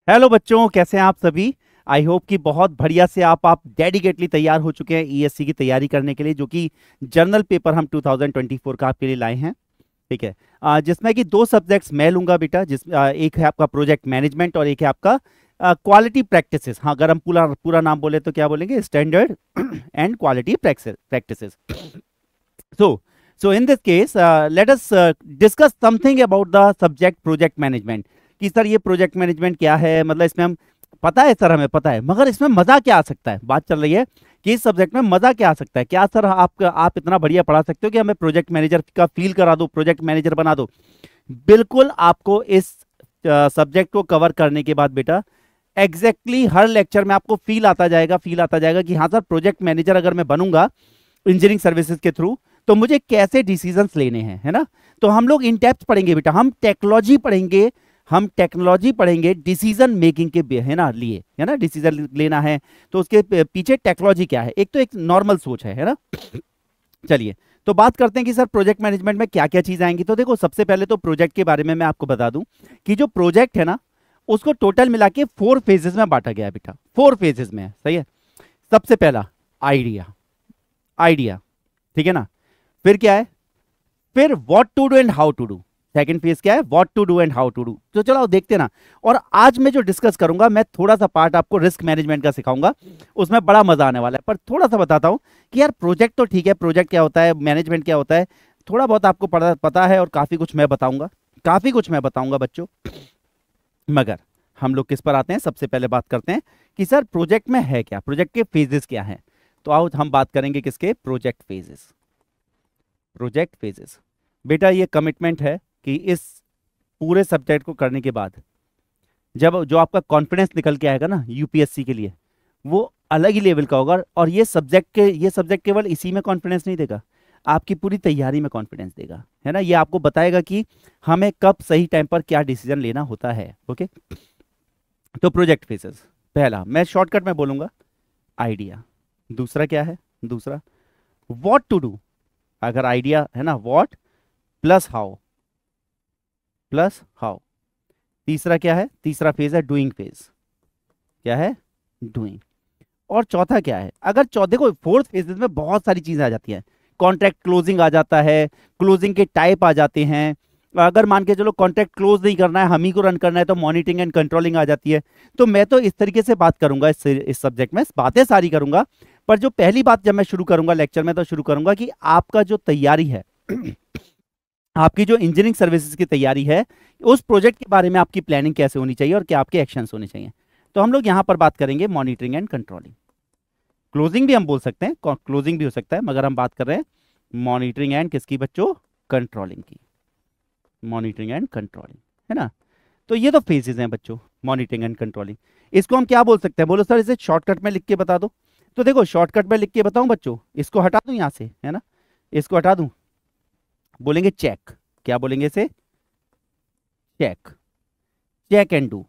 Hello बच्चों, कैसे हैं आप सभी। आई होप कि बहुत बढ़िया से आप डेडिकेटली तैयार हो चुके हैं ईएससी की तैयारी करने के लिए, जो कि जर्नल पेपर हम 2024 का आपके लिए लाए हैं। ठीक है। जिसमें कि दो सब्जेक्ट्स मैं लूंगा बेटा, एक है आपका प्रोजेक्ट मैनेजमेंट और एक है आपका क्वालिटी प्रैक्टिसेस। हाँ, अगर हम पूरा पूरा नाम बोले तो क्या बोलेंगे, standard and quality practices. So so in this case let us discuss something about the subject project management. कि सर ये प्रोजेक्ट मैनेजमेंट क्या है, मतलब इसमें हम पता है सर, हमें पता है, मगर इसमें मजा क्या आ सकता है। बात चल रही है कि इस सब्जेक्ट में मजा क्या आ सकता है। क्या सर आप इतना बढ़िया पढ़ा सकते हो कि हमें प्रोजेक्ट मैनेजर का फील करा दो, प्रोजेक्ट मैनेजर बना दो। बिल्कुल, आपको इस सब्जेक्ट को कवर करने के बाद बेटा हर लेक्चर में आपको फील आता जाएगा कि हाँ सर, प्रोजेक्ट मैनेजर अगर मैं बनूंगा इंजीनियरिंग सर्विसेज के थ्रू तो मुझे कैसे डिसीजंस लेने हैं, है ना। तो हम लोग इन डेप्थ पढ़ेंगे बेटा, हम टेक्नोलॉजी पढ़ेंगे डिसीजन मेकिंग के है ना लिए, है ना। डिसीजन लेना है तो उसके पीछे टेक्नोलॉजी क्या है, एक तो एक नॉर्मल सोच है ना। चलिए, तो बात करते हैं कि सर प्रोजेक्ट मैनेजमेंट में क्या क्या चीज आएंगी। तो देखो, सबसे पहले तो प्रोजेक्ट के बारे में मैं आपको बता दूं कि जो प्रोजेक्ट है ना, उसको टोटल मिला के 4 फेजेस में बांटा गया है बेटा। 4 फेजेस में है, सही है। सबसे पहला आइडिया, आइडिया, ठीक है ना। फिर क्या है, फिर what to do and how to do. Second phase क्या है, what to do and how to do. तो चलो देखते ना। और आज मैं जो डिस्कस करूंगा, मैं थोड़ा सा पार्ट आपको रिस्क मैनेजमेंट का सिखाऊंगा, उसमें बड़ा मजा आने वाला है। पर थोड़ा सा बताता हूं कि यार प्रोजेक्ट तो ठीक है, प्रोजेक्ट क्या होता है, मैनेजमेंट क्या होता है, थोड़ा बहुत आपको पता है और काफी कुछ मैं बताऊंगा बच्चों। मगर हम लोग किस पर आते हैं, सबसे पहले बात करते हैं कि सर प्रोजेक्ट में है क्या, प्रोजेक्ट के फेजेस क्या हैं। तो आओ हम बात करेंगे किसके, प्रोजेक्ट फेजेस। प्रोजेक्ट फेजेस बेटा, ये कमिटमेंट है कि इस पूरे सब्जेक्ट को करने के बाद जब जो आपका कॉन्फिडेंस निकल के आएगा ना यूपीएससी के लिए, वो अलग ही लेवल का होगा। और ये सब्जेक्ट केवल इसी में कॉन्फिडेंस नहीं देगा, आपकी पूरी तैयारी में कॉन्फिडेंस देगा, है ना। ये आपको बताएगा कि हमें कब सही टाइम पर क्या डिसीजन लेना होता है। ओके, तो प्रोजेक्ट फेजेस, पहला मैं शॉर्टकट में बोलूंगा आइडिया। दूसरा क्या है, दूसरा व्हाट टू डू। अगर आइडिया है ना, व्हाट प्लस हाउ। तीसरा क्या है, तीसरा फेज है डूइंग फेज। क्या है, डूइंग। और चौथा क्या है, अगर देखो फोर्थ फेज में बहुत सारी चीजें आ जाती हैं। कॉन्ट्रैक्ट क्लोजिंग आ जाता है, क्लोजिंग के टाइप आ जाते हैं। अगर मान के चलो कॉन्ट्रैक्ट क्लोज नहीं करना है, हम ही को रन करना है, तो मॉनिटरिंग एंड कंट्रोलिंग आ जाती है। तो मैं तो इस तरीके से बात करूंगा इस सब्जेक्ट में, बातें सारी करूंगा। पर जो पहली बात जब मैं शुरू करूंगा लेक्चर में, तो शुरू करूंगा कि आपका जो तैयारी है आपकी जो इंजीनियरिंग सर्विसेज की तैयारी है, उस प्रोजेक्ट के बारे में आपकी प्लानिंग कैसे होनी चाहिए और क्या आपके एक्शंस होने चाहिए। तो हम लोग यहां पर बात करेंगे मॉनिटरिंग एंड कंट्रोलिंग। क्लोजिंग भी हम बोल सकते हैं, क्लोजिंग भी हो सकता है, मगर हम बात कर रहे हैं मॉनिटरिंग एंड किसकी बच्चों, कंट्रोलिंग की। मॉनिटरिंग एंड कंट्रोलिंग, है ना। तो ये तो फेजेस हैं बच्चों, मॉनिटरिंग एंड कंट्रोलिंग। इसको हम क्या बोल सकते हैं, बोलो सर इसे शॉर्टकट में लिख के बता दो। तो देखो, शॉर्टकट में लिख के बताऊं बच्चों, इसको हटा दूं यहां से, है ना, इसको हटा दूं, बोलेंगे चेक। क्या बोलेंगे इसे, check, check and do,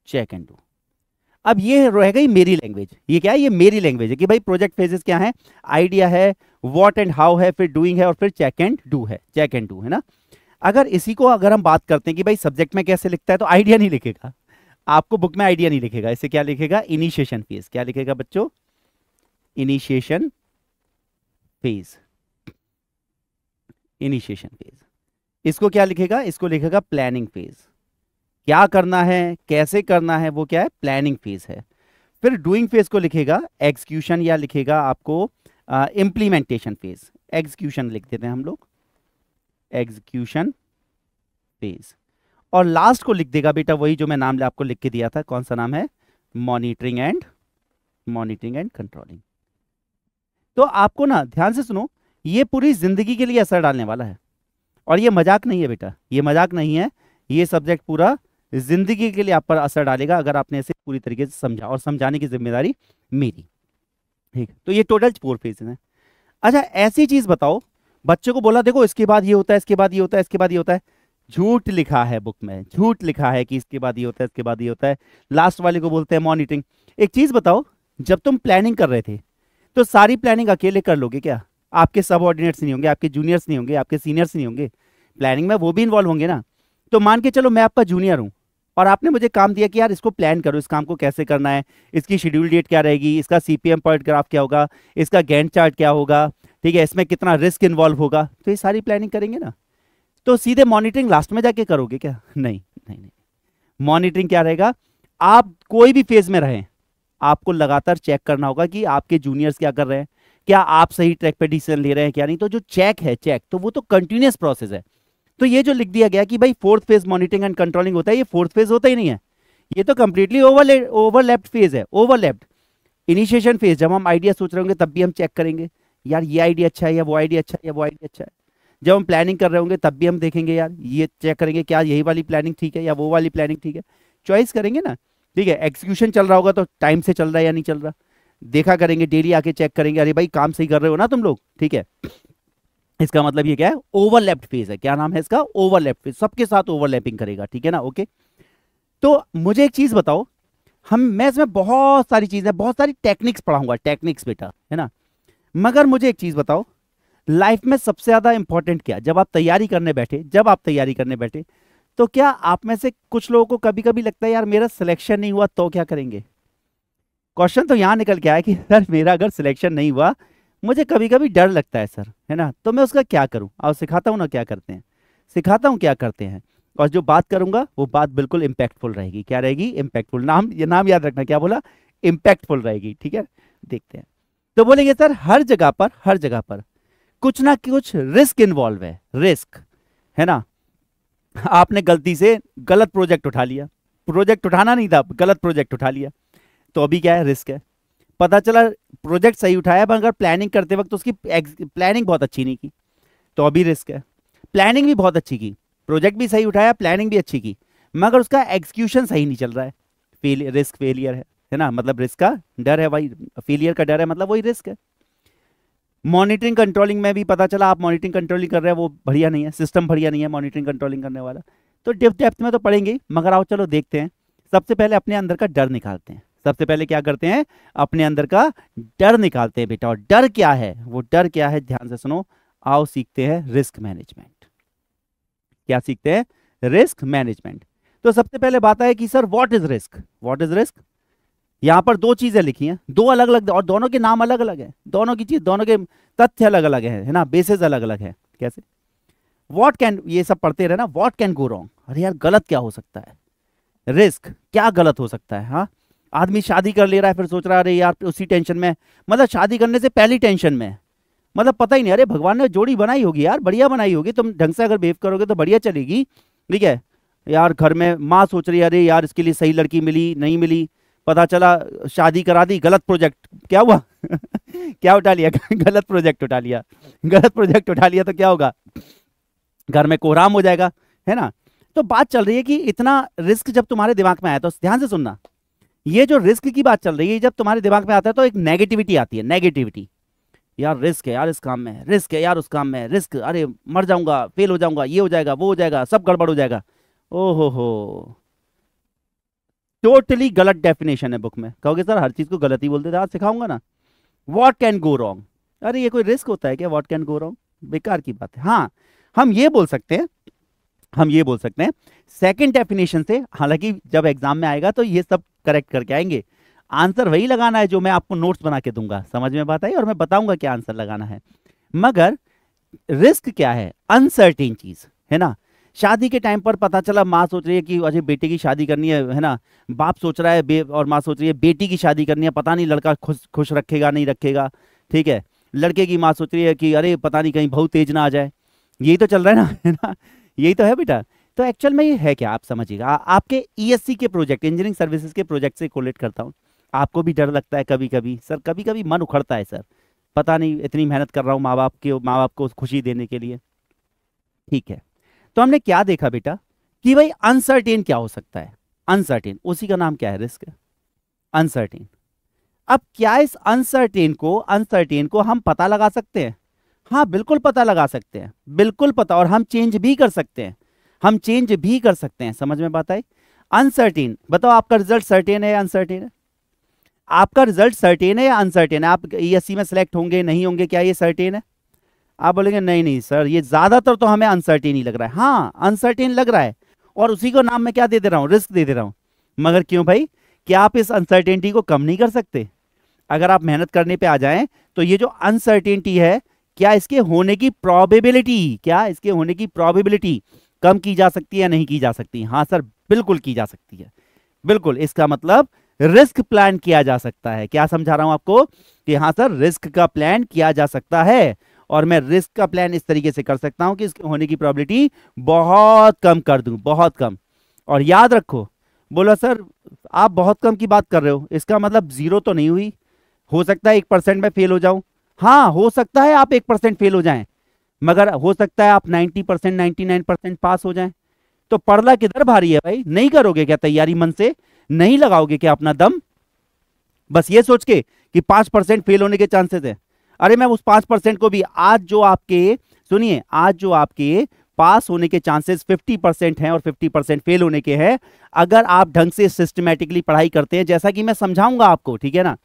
check and do. अब ये रह गई मेरी लैंग्वेज, ये क्या है, ये मेरी लैंग्वेज है कि भाई प्रोजेक्ट फेजेस क्या है, आइडिया है, व्हाट एंड हाउ है, फिर डूइंग है और फिर चेक एंड डू है, चेक एंड डू, है ना। अगर इसी को अगर हम बात करते हैं कि भाई सब्जेक्ट में कैसे लिखता है, तो आइडिया नहीं लिखेगा आपको, बुक में आइडिया नहीं लिखेगा, इसे क्या लिखेगा, इनिशिएशन फेज। क्या लिखेगा बच्चों, इनिशिएशन फेज, इनिशिएशन फेज। इसको क्या लिखेगा, इसको लिखेगा प्लानिंग फेज। क्या करना है, कैसे करना है, वो क्या है, प्लानिंग फेज है। फिर डूइंग फेज को लिखेगा एग्जीक्यूशन, या लिखेगा आपको इंप्लीमेंटेशन फेज। एग्जीक्यूशन लिख देते हैं हम लोग, एग्जीक्यूशन फेज। और लास्ट को लिख देगा बेटा वही जो मैं नाम आपको लिख के दिया था, कौन सा नाम है, मॉनिटरिंग एंड कंट्रोलिंग। तो आपको ना ध्यान से सुनो, ये पूरी जिंदगी के लिए असर डालने वाला है। और ये मजाक नहीं है बेटा, ये मजाक नहीं है, ये सब्जेक्ट पूरा जिंदगी के लिए आप पर असर डालेगा अगर आपने इसे पूरी तरीके से समझा, और समझाने की जिम्मेदारी मेरी। ठीक, तो ये टोटल 4 फेजेस हैं। अच्छा, ऐसी चीज बताओ, बच्चों को बोला देखो इसके बाद ये होता है, इसके बाद ये होता है, इसके बाद ये होता है, झूठ लिखा है बुक में, झूठ लिखा है कि इसके बाद ये होता है, इसके बाद ये होता है। लास्ट वाले को बोलते हैं मॉनिटरिंग। एक चीज बताओ, जब तुम प्लानिंग कर रहे थे तो सारी प्लानिंग अकेले कर लोगे क्या, आपके सबऑर्डिनेट्स नहीं होंगे, आपके जूनियर्स नहीं होंगे, आपके सीनियर्स नहीं होंगे, प्लानिंग में वो भी इन्वॉल्व होंगे ना। तो मान के चलो मैं आपका जूनियर हूं, और आपने मुझे काम दिया कि यार इसको प्लान करो, इस काम को कैसे करना है, इसकी शेड्यूल डेट क्या रहेगी, इसका सीपीएम पॉइंट ग्राफ क्या होगा, इसका गैंट चार्ट क्या होगा, ठीक है, इसमें कितना रिस्क इन्वॉल्व होगा, तो ये सारी प्लानिंग करेंगे ना। तो सीधे मॉनिटरिंग लास्ट में जाके करोगे क्या? नहीं नहीं नहीं, मॉनिटरिंग क्या रहेगा, आप कोई भी फेज में रहें आपको लगातार चेक करना होगा कि आपके जूनियर्स क्या कर रहे हैं, क्या आप सही ट्रैक पे डिसीजन ले रहे हैं क्या नहीं। तो जो चेक है, चेक तो वो तो कंटिन्यूअस प्रोसेस है। तो ये जो लिख दिया गया कि भाई fourth phase monitoring and controlling होता है, ये फोर्थ फेज होता ही नहीं है, ये तो कंप्लीटली ओवरलैप्ड फेज है, ओवरलैप्ड। इनिशिएशन फेज जब हम आइडिया सोच रहे होंगे तब भी हम चेक करेंगे यार ये आइडिया अच्छा है या वो आइडिया अच्छा है या वो आइडिया अच्छा है। जब हम प्लानिंग कर रहे होंगे तब भी हम देखेंगे यार ये चेक करेंगे क्या यही वाली प्लानिंग ठीक है या वो वाली प्लानिंग ठीक है, चॉइस करेंगे ना। ठीक है, एग्जीक्यूशन चल रहा होगा तो टाइम से चल रहा है या नहीं चल रहा देखा करेंगे, डेली आके चेक करेंगे, अरे भाई काम सही कर रहे हो ना तुम लोग, ठीक है। इसका मतलब ये क्या है, ओवरलैप्ड फेज है। क्या नाम है इसका? ओवरलैप फेज, सबके साथ ओवरलैपिंग करेगा, ठीक है ना, ओके। तो मुझे एक चीज बताओ, मैं इसमें बहुत सारी चीजें, बहुत सारी टेक्निक्स पढ़ाऊंगा, टेक्निक्स बेटा, है ना, मगर मुझे एक चीज बताओ, लाइफ में सबसे ज्यादा इंपॉर्टेंट क्या, जब आप तैयारी करने बैठे, तो क्या आप में से कुछ लोगों को कभी कभी लगता है यार मेरा सिलेक्शन नहीं हुआ तो क्या करेंगे? क्वेश्चन तो यहां निकल के आया कि सर मेरा अगर सिलेक्शन नहीं हुआ मुझे कभी कभी डर लगता है सर, है ना, तो मैं उसका क्या करूं? और सिखाता हूं ना क्या करते हैं, सिखाता हूं क्या करते हैं, और जो बात करूंगा वो बात बिल्कुल इंपैक्टफुल रहेगी। क्या रहेगी? इंपैक्टफुल। ये नाम याद रखना, क्या बोला? इंपैक्टफुल रहेगी, ठीक है। देखते हैं, तो बोलेंगे सर हर जगह पर कुछ ना कुछ रिस्क इन्वॉल्व है, रिस्क, है ना। आपने गलती से गलत प्रोजेक्ट उठा लिया, प्रोजेक्ट उठाना नहीं था, गलत प्रोजेक्ट उठा लिया, तो अभी क्या है, रिस्क है। पता चला प्रोजेक्ट सही उठाया मगर प्लानिंग करते वक्त उसकी प्लानिंग बहुत अच्छी नहीं की, तो अभी रिस्क है। प्लानिंग भी बहुत अच्छी की, प्रोजेक्ट भी सही उठाया, प्लानिंग भी अच्छी की, मगर उसका एग्जीक्यूशन सही नहीं चल रहा है, रिस्क फेलियर है ना, मतलब रिस्क का डर है, वही फेलियर का डर है, मतलब वही रिस्क है। मॉनिटरिंग कंट्रोलिंग में भी पता चला आप मॉनिटरिंग कंट्रोलिंग कर रहे हैं वो बढ़िया नहीं है, सिस्टम बढ़िया नहीं है मॉनिटरिंग कंट्रोलिंग करने वाला, तो डेप्थ में तो पढ़ेंगे, मगर आओ चलो देखते हैं। सबसे पहले अपने अंदर का डर निकालते हैं, सबसे पहले क्या करते हैं, अपने अंदर का डर निकालते हैं बेटा। और डर क्या है, वो डर क्या है, ध्यान से सुनो, आओ सीखते हैं रिस्क मैनेजमेंट। क्या सीखते हैं? Risk management. तो सबसे पहले बात है कि sir what is risk, what is risk. यहां पर दो चीजें लिखी हैं, दो अलग अलग, और दोनों के नाम अलग अलग है, दोनों की चीज, दोनों के तथ्य अलग अलग है ना, बेसिस अलग अलग है। कैसे? व्हाट कैन, ये सब पढ़ते रहे ना, व्हाट कैन गो रॉन्ग, अरे यार गलत क्या हो सकता है, रिस्क क्या गलत हो सकता है। हाँ, आदमी शादी कर ले रहा है फिर सोच रहा है अरे यार उसी टेंशन में, मतलब शादी करने से पहली टेंशन में, मतलब पता ही नहीं, अरे भगवान ने जोड़ी बनाई होगी यार, बढ़िया बनाई होगी, तुम ढंग से अगर बिहेव करोगे तो बढ़िया चलेगी, ठीक है। यार घर में माँ सोच रही है अरे यार इसके लिए सही लड़की मिली नहीं मिली, पता चला शादी करा दी, गलत प्रोजेक्ट, क्या हुआ क्या उठा लिया गलत प्रोजेक्ट उठा लिया, गलत प्रोजेक्ट उठा लिया तो क्या होगा, घर में कोहराम हो जाएगा, है ना। तो बात चल रही है कि इतना रिस्क जब तुम्हारे दिमाग में आया तो ध्यान से सुनना, ये जो रिस्क की बात चल रही है जब तुम्हारे दिमाग में आता है तो एक नेगेटिविटी आती है, नेगेटिविटी, यार रिस्क है यार इस काम में, रिस्क है यार उस काम में, रिस्क, अरे मर जाऊंगा, फेल हो जाऊंगा, ये हो जाएगा वो हो जाएगा, सब गड़बड़ हो जाएगा। ओहो हो, टोटली गलत डेफिनेशन है बुक में। कहोगे सर हर चीज को गलत ही बोलते थे, आज सिखाऊंगा ना। व्हाट कैन गो रॉन्ग, अरे ये कोई रिस्क होता है क्या व्हाट कैन गो रॉन्ग, बेकार की बात है। हाँ, हम ये बोल सकते हैं, सेकंड डेफिनेशन से, हालांकि जब एग्जाम में आएगा तो ये सब करेक्ट करके आएंगे, आंसर वही लगाना है जो मैं आपको नोट्स बना के दूंगा, समझ में बात आई, और मैं बताऊंगा क्या आंसर लगाना है। मगर रिस्क क्या है, अनसर्टेन चीज, है ना। शादी के टाइम पर पता चला माँ सोच रही है कि अजय बेटे की शादी करनी है ना, बाप सोच रहा है और माँ सोच रही है बेटी की शादी करनी है, पता नहीं लड़का खुश खुश रखेगा नहीं रखेगा, ठीक है। लड़के की माँ सोच रही है कि अरे पता नहीं कहीं बहुत तेज ना आ जाए, यही तो चल रहा है ना, है ना, यही तो है बेटा। तो एक्चुअल में ये है क्या, आप समझिएगा, आपके ईएससी के प्रोजेक्ट, इंजीनियरिंग सर्विसेज के प्रोजेक्ट से कोलेट करता हूँ। आपको भी डर लगता है कभी कभी सर, कभी कभी मन उखड़ता है सर, पता नहीं इतनी मेहनत कर रहा हूँ माँ बाप को खुशी देने के लिए, ठीक है। तो हमने क्या देखा बेटा कि भाई अनसर्टेन क्या हो सकता है, अनसर्टेन, उसी का नाम क्या है, रिस्क, अनसर्टेन। अब क्या इस अनसर्टेन को हम पता लगा सकते हैं? हाँ बिल्कुल पता लगा सकते हैं, बिल्कुल पता, और हम चेंज भी कर सकते हैं, समझ में बात आई। अनसर्टेन, बताओ आपका रिजल्ट सर्टेन है या अनसर्टेन है? आपका रिजल्ट सर्टेन है या अनसर्टेन है? आप ईएससी में सिलेक्ट होंगे नहीं होंगे, क्या ये सर्टेन है? आप बोलेंगे नहीं नहीं सर ये ज्यादातर तो हमें अनसर्टेन ही लग रहा है। हाँ अनसर्टेन लग रहा है, और उसी को नाम मैं क्या दे दे रहा हूं, रिस्क दे दे रहा हूं। मगर क्यों भाई, क्या आप इस अनसर्टेनिटी को कम नहीं कर सकते? अगर आप मेहनत करने पे आ जाएं तो ये जो अनसर्टेनिटी है, क्या इसके होने की प्रोबेबिलिटी, क्या इसके होने की प्रोबेबिलिटी कम की जा सकती है या नहीं की जा सकती? हाँ सर, बिल्कुल की जा सकती है, बिल्कुल। इसका मतलब रिस्क प्लान किया जा सकता है। क्या समझा रहा हूं आपको कि हाँ सर, रिस्क का प्लान किया जा सकता है। और मैं रिस्क का प्लान इस तरीके से कर सकता हूं कि इसके होने की प्रोबेबिलिटी बहुत कम कर दूं, बहुत कम। और याद रखो, बोलो सर आप बहुत कम की बात कर रहे हो, इसका मतलब जीरो तो नहीं हुई, हो सकता है 1% में फेल हो जाऊं। हाँ हो सकता है आप 1% फेल हो जाएं, मगर हो सकता है आप 90%, 99% पास हो जाएं। तो पड़ला किधर भारी है भाई? नहीं करोगे क्या तैयारी मन से? नहीं लगाओगे क्या अपना दम, बस ये सोच के कि 5% फेल होने के चांसेस है? अरे मैं उस 5% को भी, आज जो आपके, सुनिए, आज जो आपके पास होने के चांसेस 50% हैं और 50% फेल होने के हैं, अगर आप ढंग से सिस्टमेटिकली पढ़ाई करते हैं, जैसा कि मैं समझाऊंगा आपको, ठीक है ना,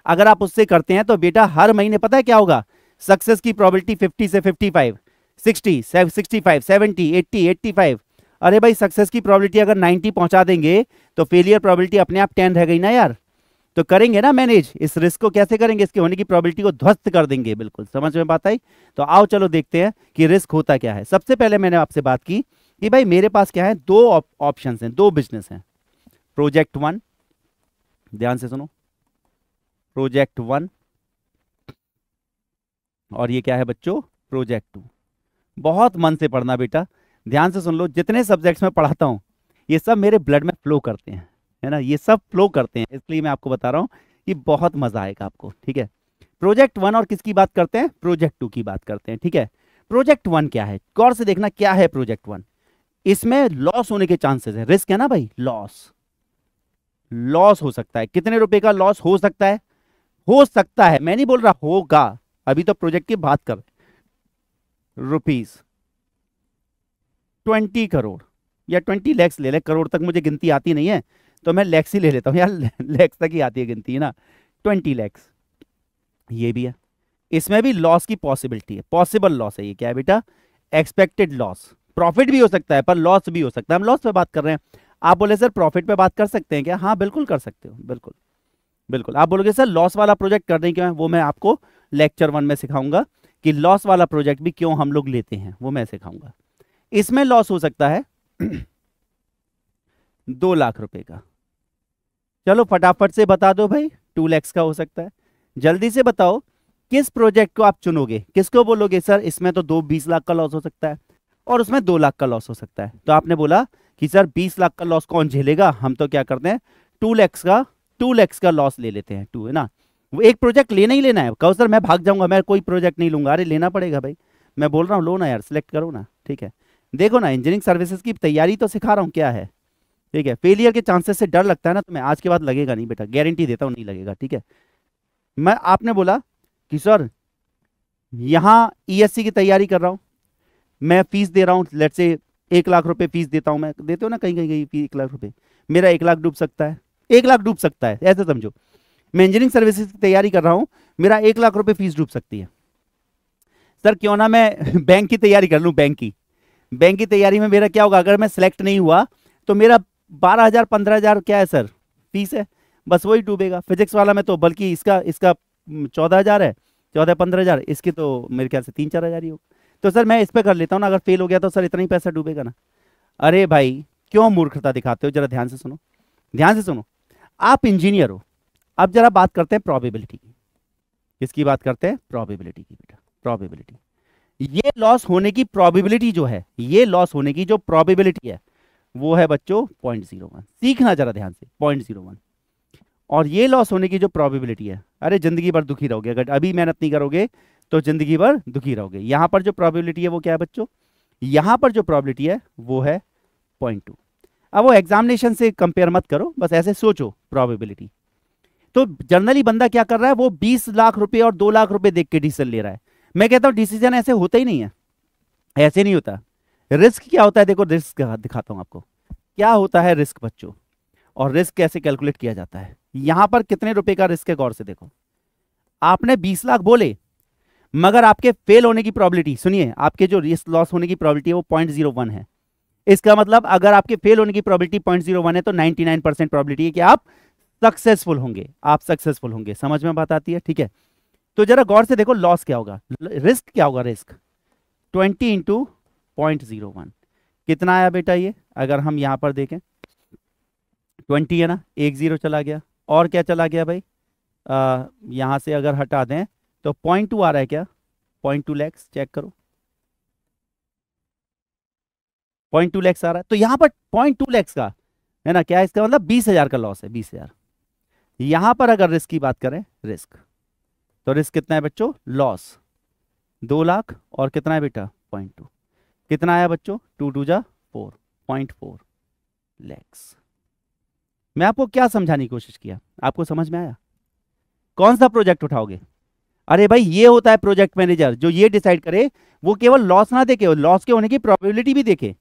अगर आप उससे करते हैं तो बेटा हर महीने पता है क्या होगा, सक्सेस की प्रोबेबिलिटी 50 से 55, 60, 65, 70, 80, 85। अरे भाई सक्सेस की प्रोबेबिलिटी अगर 90 पहुंचा देंगे तो फेलियर प्रोबेबिलिटी अपने आप 10 रह गई ना यार। तो करेंगे ना मैनेज, इस रिस्क को कैसे करेंगे, इसके होने की प्रोबेबिलिटी को ध्वस्त कर देंगे। बिल्कुल समझ में बात आई? तो आओ चलो देखते हैं कि रिस्क होता क्या है। सबसे पहले मैंने आपसे बात की कि भाई मेरे पास क्या है, दो ऑप्शंस हैं, दो बिजनेस हैं। प्रोजेक्ट 1, ध्यान से सुनो, प्रोजेक्ट 1, और ये क्या है बच्चों, प्रोजेक्ट 2। बहुत मन से पढ़ना बेटा, ध्यान से सुन लो। जितने सब्जेक्ट्स में पढ़ाता हूं ये सब मेरे ब्लड में फ्लो करते हैं, है ना, ये सब फ्लो करते हैं, इसलिए मैं आपको बता रहा हूं कि बहुत मजा आएगा आपको, ठीक है। प्रोजेक्ट 1 और किसकी बात करते हैं, प्रोजेक्ट 2 की बात करते हैं, ठीक है। प्रोजेक्ट 1 क्या है, गौर से देखना क्या है प्रोजेक्ट 1। इसमें लॉस होने के चांसेस है, रिस्क है ना भाई, लॉस, लॉस हो सकता है। कितने रुपए का लॉस हो सकता है? हो सकता है, मैं नहीं बोल रहा होगा, अभी तो प्रोजेक्ट की बात कर, रुपीज 20 करोड़ या 20 लैक्स ले ले, करोड़ तक मुझे गिनती आती नहीं है तो मैं लैक्स ही ले लेता हूं यार, लैक्स तक ही आती है गिनती, है ना। 20 लैक्स, ये भी है। इसमें भी लॉस की पॉसिबिलिटी है, पॉसिबल लॉस है ये, क्या है बेटा, एक्सपेक्टेड लॉस। प्रॉफिट भी हो सकता है पर लॉस भी हो सकता है, हम लॉस पे बात कर रहे हैं। आप बोले सर प्रॉफिट पे बात कर सकते हैं क्या? हाँ बिल्कुल कर सकते हो, बिल्कुल बिल्कुल। आप बोलोगे सर लॉस वाला प्रोजेक्ट करने क्यों है, वो मैं आपको लेक्चर 1 में सिखाऊंगा कि लॉस वाला प्रोजेक्ट भी क्यों हम लोग लेते हैं, वो मैं सिखाऊंगा। इसमें लॉस हो सकता है 2 लाख रुपए का। चलो फटाफट से बता दो भाई, 2 लाख का हो सकता है। जल्दी से बताओ किस प्रोजेक्ट को आप चुनोगे, किसको बोलोगे सर इसमें तो 20 लाख का लॉस हो सकता है और उसमें 2 लाख का लॉस हो सकता है। तो आपने बोला कि सर 20 लाख का लॉस कौन झेलेगा, हम तो क्या करते हैं 2 लाख का लॉस ले लेते हैं, 2, है ना। वो एक प्रोजेक्ट लेना ही लेना है, कहो सर मैं भाग जाऊंगा, मैं कोई प्रोजेक्ट नहीं लूंगा, अरे लेना पड़ेगा भाई, मैं बोल रहा हूँ लो ना यार, सिलेक्ट करो ना, ठीक है। देखो ना, इंजीनियरिंग सर्विसेज की तैयारी तो सिखा रहा हूँ क्या है, ठीक है। फेलियर के चांसेस से डर लगता है ना तुम्हें, आज के बाद लगेगा नहीं बेटा, गारंटी देता हूँ नहीं लगेगा, ठीक है। मैं, आपने बोला कि सर यहाँ ईएससी की तैयारी कर रहा हूँ, मैं फीस दे रहा हूँ, लेट्स से 1 लाख रुपए फीस देता हूँ मैं, देते हो ना कहीं कहीं कहीं 1 लाख रुपए, मेरा 1 लाख डूब सकता है, 1 लाख डूब सकता है, ऐसे समझो। मैं इंजीनियरिंग सर्विसेज की तैयारी कर रहा हूँ, मेरा 1 लाख रुपए फीस डूब सकती है। सर क्यों ना मैं बैंक की तैयारी कर लूँ, बैंक की तैयारी में मेरा क्या होगा, अगर मैं सेलेक्ट नहीं हुआ तो मेरा 12,000 15,000 क्या है सर फीस है, बस वही डूबेगा। फिजिक्स वाला में तो बल्कि इसका इसका 14,000 है, 14-15,000, इसकी तो मेरे ख्याल से 3-4 हज़ार ही होगा। तो सर मैं इस पर कर लेता हूँ ना, अगर फेल हो गया तो सर इतना ही पैसा डूबेगा ना। अरे भाई क्यों मूर्खता दिखाते हो, जरा ध्यान से सुनो, ध्यान से सुनो। आप इंजीनियर हो, अब जरा बात करते हैं प्रोबेबिलिटी की। किसकी बात करते हैं, प्रोबेबिलिटी की बेटा, प्रोबेबिलिटी। ये लॉस होने की प्रोबेबिलिटी जो है, ये लॉस होने की जो प्रोबेबिलिटी है वो है बच्चों 0.01, सीखना जरा ध्यान से, 0.01। और ये लॉस होने की जो प्रोबेबिलिटी है, अरे जिंदगी भर दुखी रहोगे, अगर अभी मेहनत नहीं करोगे तो जिंदगी भर दुखी रहोगे। यहां पर जो प्रोबेबिलिटी है वो क्या है बच्चों, यहां पर जो प्रोबेबिलिटी है वो है 0.2। अब वो एग्जामिनेशन से कंपेयर मत करो, बस ऐसे सोचो प्रोबेबिलिटी। तो जनरली बंदा क्या कर रहा है, वो 20 लाख रुपए और 2 लाख रुपए देख के डिसीजन ले रहा है। मैं कहता हूं डिसीजन ऐसे होता ही नहीं है, ऐसे नहीं होता। रिस्क क्या होता है, देखो रिस्क दिखाता हूं आपको क्या होता है रिस्क बच्चों, और रिस्क कैसे कैलकुलेट किया जाता है। यहां पर कितने रुपए का रिस्क है, गौर से देखो। आपने 20 लाख बोले, मगर आपके फेल होने की प्रोबेबिलिटी, सुनिए, आपके जो रिस्क लॉस होने की प्रोबेबिलिटी है वो 0.01 है। इसका मतलब अगर आपके फेल होने की प्रोबेबिलिटी 0.01 है तो 99% प्रोबेबिलिटी है कि आप सक्सेसफुल होंगे, आप सक्सेसफुल होंगे। समझ में बात आती है? ठीक है, तो जरा गौर से देखो लॉस क्या होगा, रिस्क क्या होगा, रिस्क 20 इंटू 0.01 कितना आया बेटा ये, अगर हम यहां पर देखें 20 है ना, एक जीरो चला गया, और क्या चला गया भाई, यहां से अगर हटा दें तो 0.2 आ रहा है क्या, 0.2 लैक्स, चेक करो 0.2 लैक्स आ रहा है, तो यहां पर 0.2 लैक्स का है ना, क्या है इसका मतलब 20,000 का लॉस है, 20,000। यहां पर अगर रिस्क की बात करें, रिस्क तो रिस्क कितना है बच्चों, लॉस 2 लाख, और कितना है बेटा 0.2, कितना आया बच्चों, 2 2 जा 4, 0.4 लैक्स। मैं आपको क्या समझाने की कोशिश किया, आपको समझ में आया? कौन सा प्रोजेक्ट उठाओगे? अरे भाई ये होता है प्रोजेक्ट मैनेजर, जो ये डिसाइड करे, वो केवल लॉस ना देखे, लॉस के होने की प्रोबेबिलिटी भी देखे।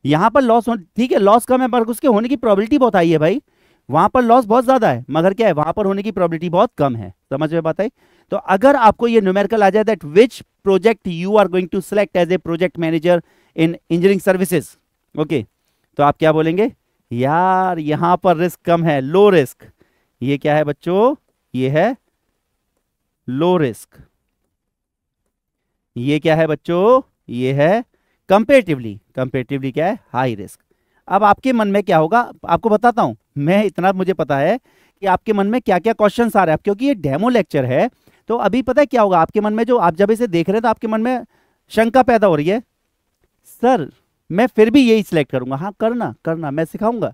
यहां पर लॉस ठीक है, लॉस कम है पर उसके होने की प्रोबेबिलिटी बहुत आई है भाई, वहां पर लॉस बहुत ज्यादा है मगर क्या है, वहां पर होने की प्रोबेबिलिटी बहुत कम है। समझ में बात आई? तो अगर आपको ये न्यूमेरिकल आ जाए that which project you are going to select as a project manager in engineering services, okay, तो आप क्या बोलेंगे, यार यहां पर रिस्क कम है, लो रिस्क, ये क्या है बच्चों, ये है लो रिस्क, ये क्या है बच्चों, ये है कंपेरेटिवली, कंपेरेटिवली क्या है, हाई रिस्क। अब आपके मन में क्या होगा, आपको बताता हूं मैं, इतना मुझे पता है कि आपके मन में क्या क्या क्वेश्चंस आ रहे हैं, क्योंकि ये डेमो लेक्चर है, तो अभी पता है क्या होगा आपके मन में, जो आप जब इसे देख रहे हैं तो आपके मन में शंका पैदा हो रही है, सर मैं फिर भी यही सिलेक्ट करूंगा। हाँ करना करना, मैं सिखाऊंगा,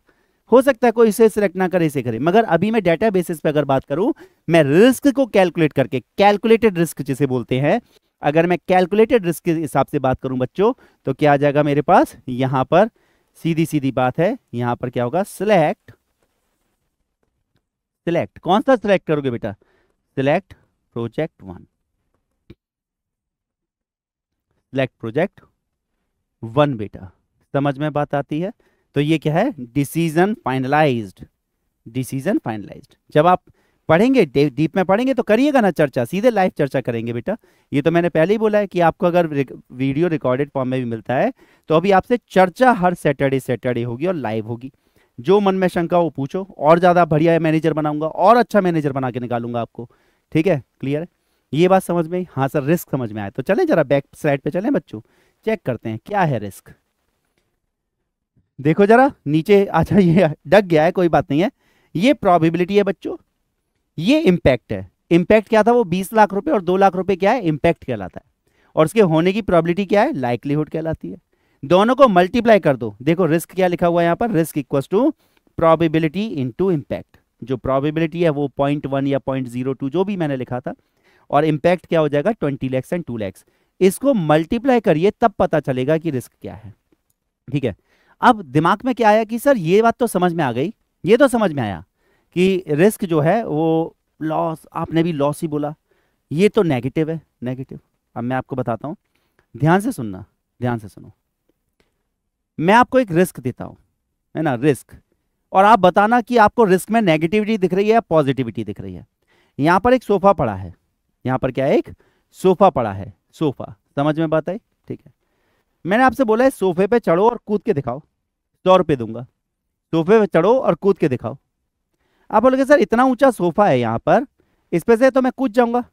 हो सकता है कोई इसे सिलेक्ट ना करे, इसे करे, मगर अभी मैं डेटा बेसिस पे अगर बात करूं, मैं रिस्क को कैलकुलेट करके, कैलकुलेटेड रिस्क जिसे बोलते हैं, अगर मैं कैलकुलेटेड रिस्क के हिसाब से बात करूं बच्चों, तो क्या आ जाएगा मेरे पास, यहां पर सीधी सीधी बात है, यहां पर क्या होगा, सिलेक्ट, सिलेक्ट कौन सा सिलेक्ट करोगे बेटा, सिलेक्ट प्रोजेक्ट 1, सिलेक्ट प्रोजेक्ट 1 बेटा। समझ में बात आती है? तो ये क्या है, डिसीजन फाइनलाइज्ड, डिसीजन फाइनलाइज्ड। जब आप पढ़ेंगे, डीप में पढ़ेंगे तो करिएगा ना चर्चा, सीधे लाइव चर्चा करेंगे बेटा। ये तो मैंने पहले ही बोला है कि आपको अगर वीडियो रिकॉर्डेड फॉर्म में भी मिलता है, तो अभी आपसे चर्चा हर सैटरडे सैटरडे होगी और लाइव होगी। जो मन में शंका हो पूछो, और ज्यादा बढ़िया मैनेजर बनाऊंगा, और अच्छा मैनेजर बना के निकालूंगा आपको। ठीक है, क्लियर है? ये बात समझ में आई? हाँ सर रिस्क समझ में आया, तो चलें जरा बैक स्लाइड पे चलें बच्चों, चेक करते हैं क्या है रिस्क। देखो जरा नीचे, अच्छा ये डग गया है, कोई बात नहीं है, ये प्रोबेबिलिटी है बच्चों, ये इंपैक्ट है। इंपैक्ट क्या था, वो 20 लाख रुपए और 2 लाख रुपए क्या है, इंपैक्ट कहलाता है, और उसके होने की प्रोबेबिलिटी क्या है, लाइक्लीहुड कहलाती है। दोनों को मल्टीप्लाई कर दो, देखो रिस्क क्या लिखा हुआ है यहाँ पर, risk equal to probability into impact. जो प्रोबेबिलिटी है वो 0.1 या 0.02 जो भी मैंने लिखा था, और इंपैक्ट क्या हो जाएगा 20 लैक्स एंड 2 लैक्स। इसको मल्टीप्लाई करिए तब पता चलेगा कि रिस्क क्या है। ठीक है, अब दिमाग में क्या आया कि सर ये बात तो समझ में आ गई, ये तो समझ में आया कि रिस्क जो है वो लॉस, आपने भी लॉस ही बोला, ये तो नेगेटिव है, नेगेटिव। अब मैं आपको बताता हूं, ध्यान से सुनना, ध्यान से सुनो, मैं आपको एक रिस्क देता हूं, है ना, रिस्क, और आप बताना कि आपको रिस्क में नेगेटिविटी दिख रही है या पॉजिटिविटी दिख रही है। यहां पर एक सोफा पड़ा है, यहां पर क्या है, एक सोफा पड़ा है, सोफा, समझ में बात आई? ठीक है, मैंने आपसे बोला है सोफे पे चढ़ो और कूद के दिखाओ, 100 रुपये दूंगा, सोफे पे चढ़ो और कूद के दिखाओ। आप बोलोगे सर इतना ऊंचा सोफा है यहाँ पर, इस पे से तो मैं कूद जाऊंगा।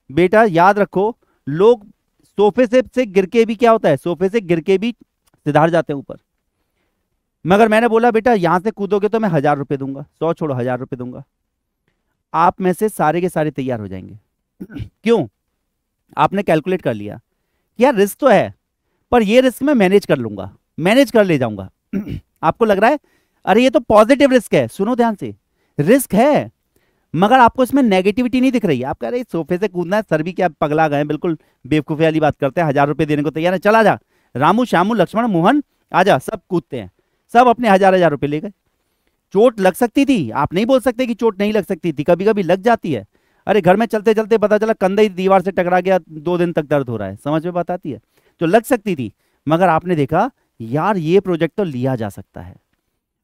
बेटा याद रखो, लोग सोफे से गिर के भी क्या होता है, सोफे से गिर के भी सिधार जाते हैं ऊपर, मगर मैंने बोला बेटा यहां से कूदोगे तो मैं 1000 रुपये दूंगा, 100 छोड़ो 1000 रुपये दूंगा। आप में से सारे के सारे तैयार हो जाएंगे। क्यों? आपने कैलकुलेट कर लिया यार रिस्क तो है, पर ये रिस्क मैं मैनेज कर लूंगा, मैनेज कर ले जाऊंगा। आपको लग रहा है अरे ये तो पॉजिटिव रिस्क है, सुनो ध्यान से, रिस्क है मगर आपको इसमें नेगेटिविटी नहीं दिख रही है। आप कह रहे सोफे से कूदना है, सर भी क्या पगला गए, बिल्कुल बेवकूफी वाली बात करते हैं, 1000 रुपये देने को तैयार है, चला जा रामू श्यामू लक्ष्मण मोहन आजा, सब कूदते हैं, सब अपने 1000 रुपये ले गए। चोट लग सकती थी, आप नहीं बोल सकते कि चोट नहीं लग सकती थी, कभी कभी लग जाती है। अरे घर में चलते चलते पता चला कंधा ही दीवार से टकरा गया, 2 दिन तक दर्द हो रहा है, समझ में बात आती है? तो लग सकती थी, मगर आपने देखा यार ये प्रोजेक्ट तो लिया जा सकता है।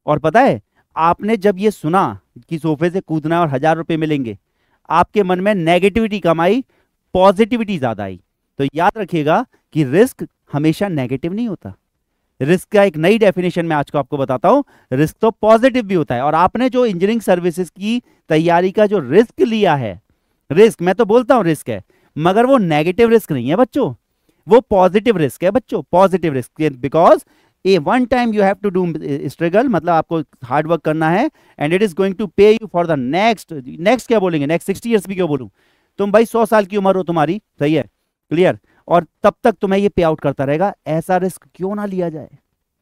और पता है आपने जब ये सुना कि सोफे से कूदना और 1000 रुपये मिलेंगे, आपके मन में नेगेटिविटी कम आई, पॉजिटिविटी ज्यादा आई। तो याद रखिएगा कि रिस्क हमेशा नेगेटिव नहीं होता, रिस्क का एक नई डेफिनेशन मैं आज को आपको बताता हूं। रिस्क तो पॉजिटिव भी होता है, और आपने जो इंजीनियरिंग सर्विसेज की तैयारी का जो रिस्क लिया है, रिस्क मैं तो बोलता हूं रिस्क है, मगर वो नेगेटिव रिस्क नहीं है बच्चों, वो पॉजिटिव रिस्क है बच्चों, positive risk, because a one time you have to do struggle, मतलब आपको हार्ड वर्क करना है, and it is going to pay you for the next, next क्या बोलेंगे, नेक्स्ट 60 ईयर्स भी क्यों बोलूं, तुम भाई 100 साल की उम्र हो तुम्हारी, सही है, क्लियर, और तब तक तुम्हें ये पे आउट करता रहेगा। ऐसा रिस्क क्यों ना लिया जाए,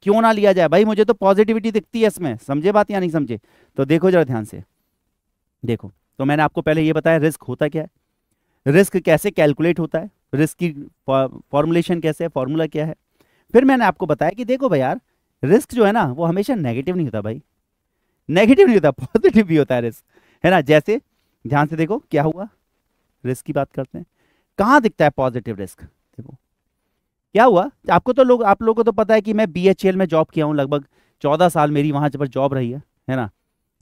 क्यों ना लिया जाए भाई, मुझे तो पॉजिटिविटी दिखती है इसमें, समझे बात या नहीं समझे। तो देखो जरा ध्यान से देखो, तो मैंने आपको पहले ये बताया रिस्क होता क्या है, रिस्क कैसे कैलकुलेट होता है, रिस्क की फॉर्मुलेशन कैसे है, फॉर्मूला क्या है। फिर मैंने आपको बताया कि देखो भाई यार, रिस्क जो है ना वो हमेशा नेगेटिव नहीं होता भाई, नेगेटिव नहीं होता, पॉजिटिव भी होता है रिस्क, है ना। जैसे ध्यान से देखो क्या हुआ, रिस्क की बात करते हैं, कहाँ दिखता है पॉजिटिव रिस्क, देखो क्या हुआ। आपको तो लोग, आप लोगों को तो पता है कि मैं बीएचईएल में जॉब किया हूँ, लगभग 14 साल मेरी वहां पर जॉब रही है ना।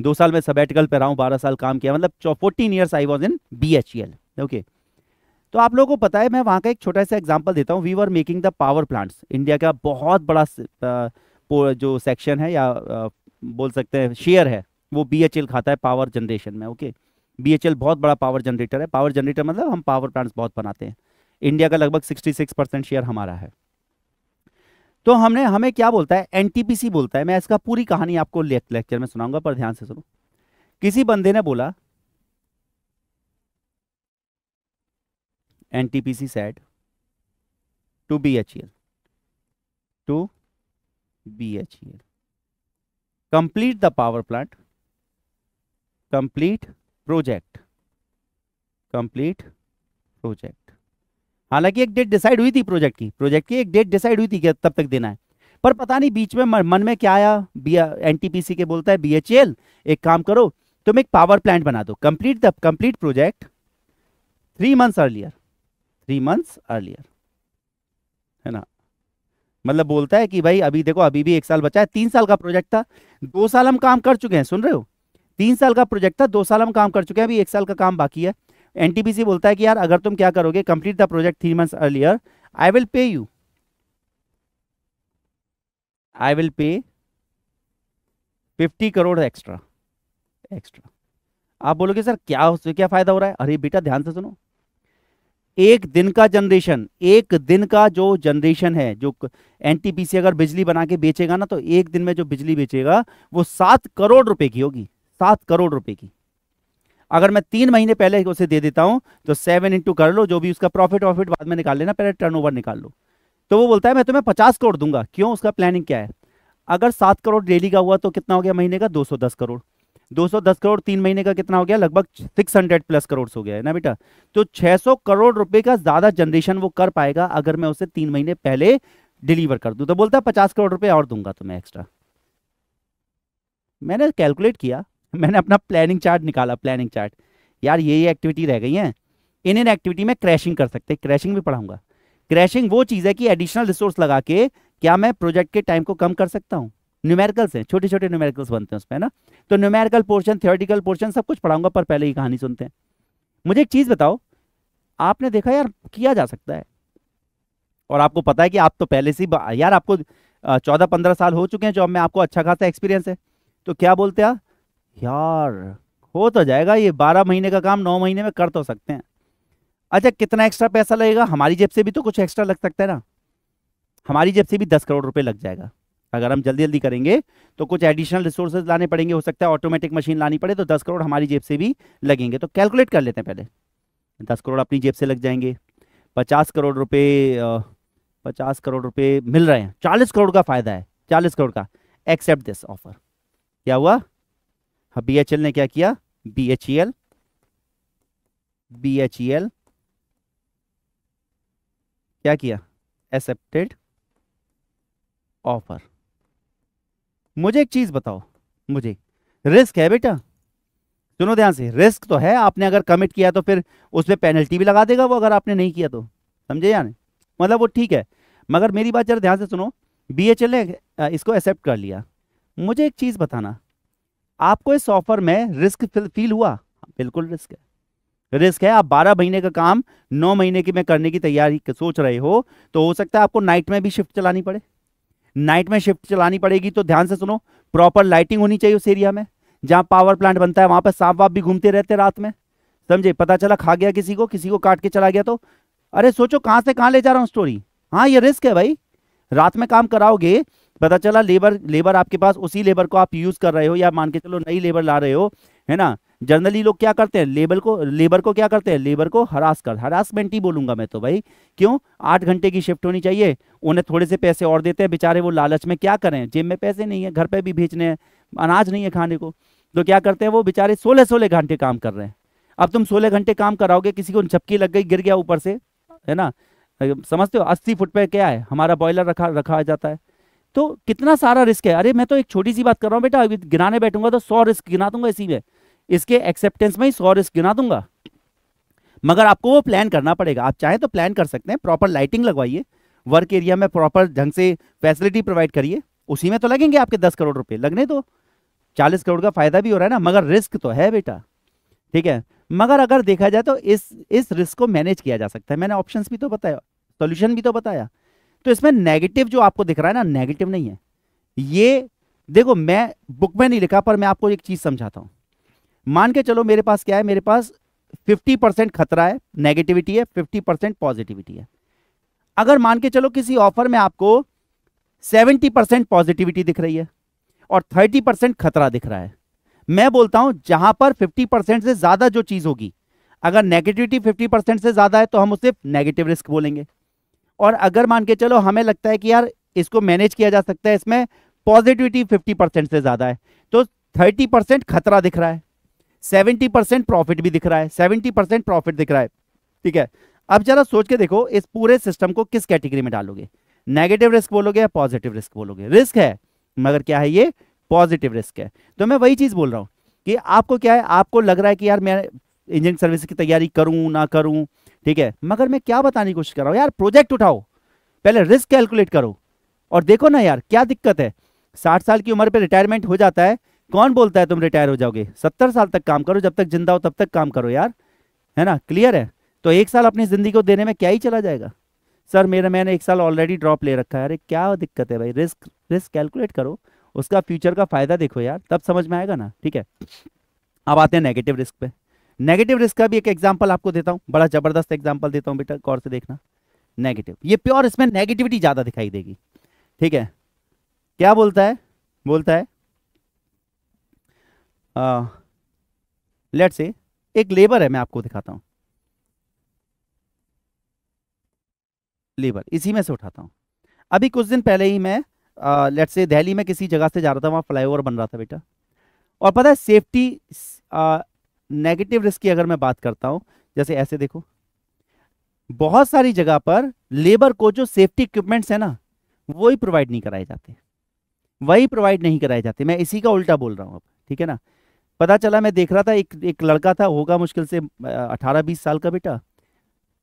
2 साल में सबैटिकल पे रहा हूँ, 12 साल काम किया, मतलब 14 years I was in BHEL, okay. तो आप लोगों को पता है, मैं वहाँ का एक छोटा सा एग्जांपल देता हूँ। We were making the power plants, India का बहुत बड़ा जो सेक्शन है, या बोल सकते हैं शेयर है, वो बीएचईएल खाता है पावर जनरेशन में, ओके। बीएचईएल बहुत बड़ा पावर जनरेटर है, पावर जनरेटर मतलब हम पावर प्लांट्स बहुत बनाते हैं, इंडिया का लगभग 66% शेयर हमारा है। तो हमने, हमें क्या बोलता है, एनटीपीसी बोलता है, मैं इसका पूरी कहानी आपको लेक्चर में सुनाऊंगा, पर ध्यान से सुनो। किसी बंदे ने बोला, NTPC said to BHEL, to BHEL, complete the power plant, complete project, complete project. हालांकि एक डेट डिसाइड हुई थी प्रोजेक्ट की एक डेट डिसाइड हुई थी कि तब तक देना है, पर पता नहीं बीच में मन में क्या आया, एनटीपीसी के बोलता है बीएचईएल एक काम करो, तुम एक पावर प्लांट बना दो, complete project 3 months earlier, 3 months earlier, है ना। मतलब बोलता है कि भाई अभी देखो, अभी भी 1 साल बचा है, 3 साल का प्रोजेक्ट था, 2 साल हम काम कर चुके हैं, सुन रहे हो, 3 साल का प्रोजेक्ट था, 2 साल हम काम कर चुके हैं, अभी 1 साल का काम बाकी है। एनटीपीसी बोलता है कि यार अगर तुम क्या करोगे, complete the project 3 months earlier, I will pay you, I will pay 50 crore extra, extra. आप बोलोगे सर क्या, उससे क्या फायदा हो रहा है, अरे बेटा ध्यान से सुनो, एक दिन का जनरेशन, एक दिन का जो जनरेशन है, जो एनटीपीसी अगर बिजली बना के बेचेगा ना, तो एक दिन में जो बिजली बेचेगा वो 7 करोड़ रुपए की होगी, 7 करोड़ रुपए की। अगर मैं 3 महीने पहले उसे दे देता हूं, तो 7 इंटू कर लो, जो भी उसका प्रॉफिट वॉफिट बाद में निकाल लेना, पहले टर्नओवर निकाल लो। तो वो बोलता है मैं तुम्हें 50 करोड़ दूंगा, क्यों, उसका प्लानिंग क्या है। अगर 7 करोड़ डेली का हुआ तो कितना हो गया महीने का, 210 करोड़, 210 करोड़ 3 महीने का कितना हो गया, लगभग 600 प्लस करोड़ हो गया है ना बेटा। तो 600 करोड़ रुपए का ज्यादा जनरेशन वो कर पाएगा अगर मैं उसे 3 महीने पहले डिलीवर कर दूं। तो बोलता है 50 करोड़ रुपए और दूंगा तुम्हें एक्स्ट्रा। मैंने कैलकुलेट किया, मैंने अपना प्लानिंग चार्ट निकाला, प्लानिंग चार्ट, यार ये एक्टिविटी रह गई है, इन एक्टिविटी में क्रैशिंग कर सकते हैं, क्रैशिंग भी पढ़ाऊंगा। क्रैशिंग वो चीज है कि एडिशनल रिसोर्स लगा के क्या मैं प्रोजेक्ट के टाइम को कम कर सकता हूँ। न्यूमेरिकल्स हैं, छोटे छोटे न्यूमेरिकल्स बनते हैं उसमें, है ना। तो न्यूमेरिकल पोर्शन, थियोरेटिकल पोर्शन सब कुछ पढ़ाऊंगा, पर पहले ही कहानी सुनते हैं। मुझे एक चीज बताओ, आपने देखा यार किया जा सकता है, और आपको पता है कि आप तो पहले से यार आपको 14-15 साल हो चुके हैं जॉब में, आपको अच्छा खासा एक्सपीरियंस है, तो क्या बोलते हैं यार हो तो जाएगा ये, 12 महीने का काम 9 महीने में कर तो सकते हैं। अच्छा कितना एक्स्ट्रा पैसा लगेगा, हमारी जेब से भी तो कुछ एक्स्ट्रा लग सकता है ना, हमारी जेब से भी 10 करोड़ रुपए लग जाएगा। अगर हम जल्दी जल्दी करेंगे तो कुछ एडिशनल रिसोर्सेज लाने पड़ेंगे, हो सकता है ऑटोमेटिक मशीन लानी पड़े, तो 10 करोड़ हमारी जेब से भी लगेंगे। तो कैलकुलेट कर लेते हैं पहले, 10 करोड़ अपनी जेब से लग जाएंगे, 50 करोड़ रुपए, 50 करोड़ रुपए मिल रहे हैं, 40 करोड़ का फायदा है, 40 करोड़ का, एक्सेप्ट दिस ऑफर। क्या हुआ, हाँ बीएचईएल ने क्या किया, बीएचईएल बीएचईएल क्या किया, एक्सेप्टेड ऑफर। मुझे एक चीज बताओ, मुझे रिस्क है बेटा, सुनो ध्यान से, रिस्क तो है, आपने अगर कमिट किया तो फिर उस पर पेनल्टी भी लगा देगा वो, अगर आपने नहीं किया तो, समझे या नहीं, मतलब वो ठीक है, मगर मेरी बात जरा ध्यान से सुनो। बीएचईएल ने इसको एक्सेप्ट कर लिया, मुझे एक चीज बताना, आपको इस ऑफर में रिस्क फील हुआ, बिल्कुल रिस्क है, रिस्क है। आप 12 महीने का काम 9 महीने की में करने की तैयारी सोच रहे हो, तो हो सकता है आपको नाइट में भी शिफ्ट चलानी पड़े, नाइट में शिफ्ट चलानी पड़ेगी तो ध्यान से सुनो, प्रॉपर लाइटिंग होनी चाहिए उस एरिया में जहां पावर प्लांट बनता है, वहां पर सांप वाप भी घूमते रहते रात में, समझे, पता चला खा गया किसी को काट के चला गया तो, अरे सोचो कहां से कहां ले जा रहा हूं स्टोरी। हाँ ये रिस्क है भाई, रात में काम कराओगे, पता चला लेबर आपके पास उसी लेबर को आप यूज कर रहे हो, या मान के चलो नई लेबर ला रहे हो, है ना। जनरली लोग क्या करते हैं, लेबर को क्या करते हैं, लेबर को हरासमेंट ही बोलूंगा मैं तो भाई। क्यों, 8 घंटे की शिफ्ट होनी चाहिए, उन्हें थोड़े से पैसे और देते हैं बेचारे, वो लालच में क्या करें, जेब में पैसे नहीं है, घर पे भी भेजने हैं, अनाज नहीं है खाने को, तो क्या करते हैं वो बेचारे 16-16 घंटे काम कर रहे हैं। अब तुम 16 घंटे काम कराओगे, किसी को झपकी लग गई, गिर गया ऊपर से, है ना, समझते हो, 80 फुट पे क्या है हमारा बॉयलर रखा जाता है, तो कितना सारा रिस्क है। अरे मैं तो एक छोटी सी बात कर रहा हूँ बेटा, अभी गिनाने बैठूंगा तो 100 रिस्क गिना दूंगा इसी में, इसके एक्सेप्टेंस में ही 100 रिस्क गिना दूंगा। मगर आपको वो प्लान करना पड़ेगा, आप चाहे तो प्लान कर सकते हैं, प्रॉपर लाइटिंग लगवाइए, वर्क एरिया में प्रॉपर ढंग से फैसिलिटी प्रोवाइड करिए, उसी में तो लगेंगे आपके 10 करोड़ रुपए, लगने तो 40 करोड़ का फायदा भी हो रहा है ना, मगर रिस्क तो है बेटा, ठीक है। मगर अगर देखा जाए तो इस रिस्क को मैनेज किया जा सकता है, मैंने ऑप्शंस भी तो बताया, सॉल्यूशन भी तो बताया। तो इसमें नेगेटिव जो आपको दिख रहा है ना, नेगेटिव नहीं है ये। देखो मैं बुक में नहीं लिखा, पर मैं आपको एक चीज समझाता हूं। मान के चलो मेरे पास क्या है, मेरे पास 50% खतरा है, नेगेटिविटी है, 50% पॉजिटिविटी है। अगर मान के चलो किसी ऑफर में आपको 70% पॉजिटिविटी दिख रही है और 30% खतरा दिख रहा है, मैं बोलता हूं जहां पर 50% से ज्यादा जो चीज होगी, अगर नेगेटिविटी 50% से ज्यादा है तो हम उसे नेगेटिव रिस्क बोलेंगे, और अगर मान के चलो हमें लगता है कि यार इसको मैनेज किया जा सकता है, इसमें पॉजिटिविटी 50% से ज्यादा है, तो 30% खतरा दिख रहा है, 70% प्रॉफिट भी दिख रहा है, 70% प्रॉफिट दिख रहा है, ठीक है। अब जरा सोच के देखो इस पूरे सिस्टम को किस कैटेगरी में डालोगे, नेगेटिव रिस्क बोलोगे या पॉजिटिव रिस्क बोलोगे। रिस्क है मगर क्या है, ये पॉजिटिव रिस्क है। तो मैं वही चीज बोल रहा हूं कि आपको क्या है, आपको लग रहा है कि यार मैं इंजीनियरिंग सर्विस की तैयारी करूं ना करूं, ठीक है, मगर मैं क्या बताने की कोशिश कर रहा हूं, यार प्रोजेक्ट उठाओ, पहले रिस्क कैलकुलेट करो, और देखो ना यार क्या दिक्कत है, 60 साल की उम्र पे रिटायरमेंट हो जाता है, कौन बोलता है तुम रिटायर हो जाओगे, 70 साल तक काम करो, जब तक जिंदा हो तब तक काम करो यार, है ना, क्लियर है। तो 1 साल अपनी जिंदगी को देने में क्या ही चला जाएगा, सर मैंने 1 साल ऑलरेडी ड्रॉप ले रखा है, अरे क्या दिक्कत है भाई, रिस्क कैलकुलेट करो, उसका फ्यूचर का फायदा देखो यार, तब समझ में आएगा ना, ठीक है। अब आते हैं नेगेटिव रिस्क पे। नेगेटिव रिस्क का भी एक एग्जांपल आपको देता हूं, बड़ा जबरदस्त एग्जांपल देता हूं बेटा, गौर से देखना। नेगेटिव, ये प्योर, इसमें नेगेटिविटी ज्यादा दिखाई देगी, ठीक है। क्या बोलता है लेट्स से एक लेबर है, मैं आपको दिखाता हूं, लेबर इसी में से उठाता हूं। अभी कुछ दिन पहले ही मैं लेट्स से दिल्ली में किसी जगह से जा रहा था, वहां फ्लाईओवर बन रहा था बेटा, और पता है सेफ्टी, नेगेटिव रिस्क की अगर मैं बात करता हूं, जैसे ऐसे देखो, बहुत सारी जगह पर लेबर को जो सेफ्टी इक्विपमेंट्स है ना, वही प्रोवाइड नहीं कराए जाते, मैं इसी का उल्टा बोल रहा हूं अब, ठीक है ना। पता चला, मैं देख रहा था, एक लड़का था, होगा मुश्किल से 18-20 साल का बेटा,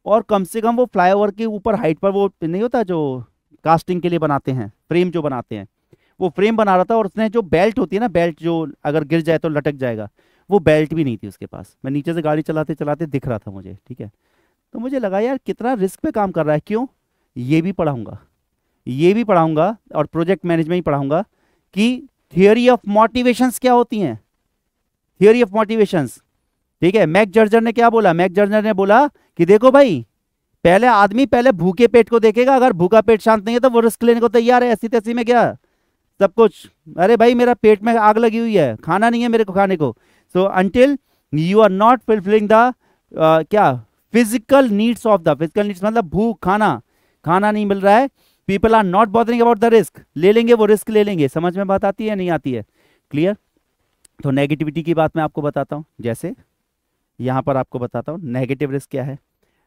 और कम से कम वो फ्लाईओवर के ऊपर हाइट पर, वो नहीं होता जो कास्टिंग के लिए बनाते हैं, फ्रेम जो बनाते हैं, वो फ्रेम बना रहा था, और उसने जो बेल्ट होती है ना, बेल्ट जो अगर गिर जाए तो लटक जाएगा, वो बेल्ट भी नहीं थी उसके पास। मैं नीचे से गाड़ी चलाते चलाते दिख रहा था मुझे, ठीक है, तो मुझे लगा यार कितना रिस्क पे काम कर रहा है। क्यों, ये भी पढ़ाऊंगा और प्रोजेक्ट मैनेजमेंट ही पढ़ाऊंगा कि थियोरी ऑफ मोटिवेशंस क्या होती हैं, थियोरी ऑफ मोटिवेशंस, ठीक है। मैक जर्जर ने क्या बोला, मैक जर्जर ने बोला कि देखो भाई, पहले आदमी पहले भूखे पेट को देखेगा, अगर भूखा पेट शांत नहीं है तो वो रिस्क लेने को तैयार है, ऐसी तैसी में क्या सब कुछ, अरे भाई मेरा पेट में आग लगी हुई है, खाना नहीं है मेरे को खाने को, so until you are not fulfilling the क्या physical needs of the, physical needs मतलब भूख, खाना नहीं मिल रहा है, people are not bothering about the risk, ले लेंगे वो रिस्क ले लेंगे। समझ में बात आती है नहीं आती है, क्लियर। तो नेगेटिविटी की बात मैं आपको बताता हूं, जैसे यहां पर आपको बताता हूं नेगेटिव रिस्क क्या है।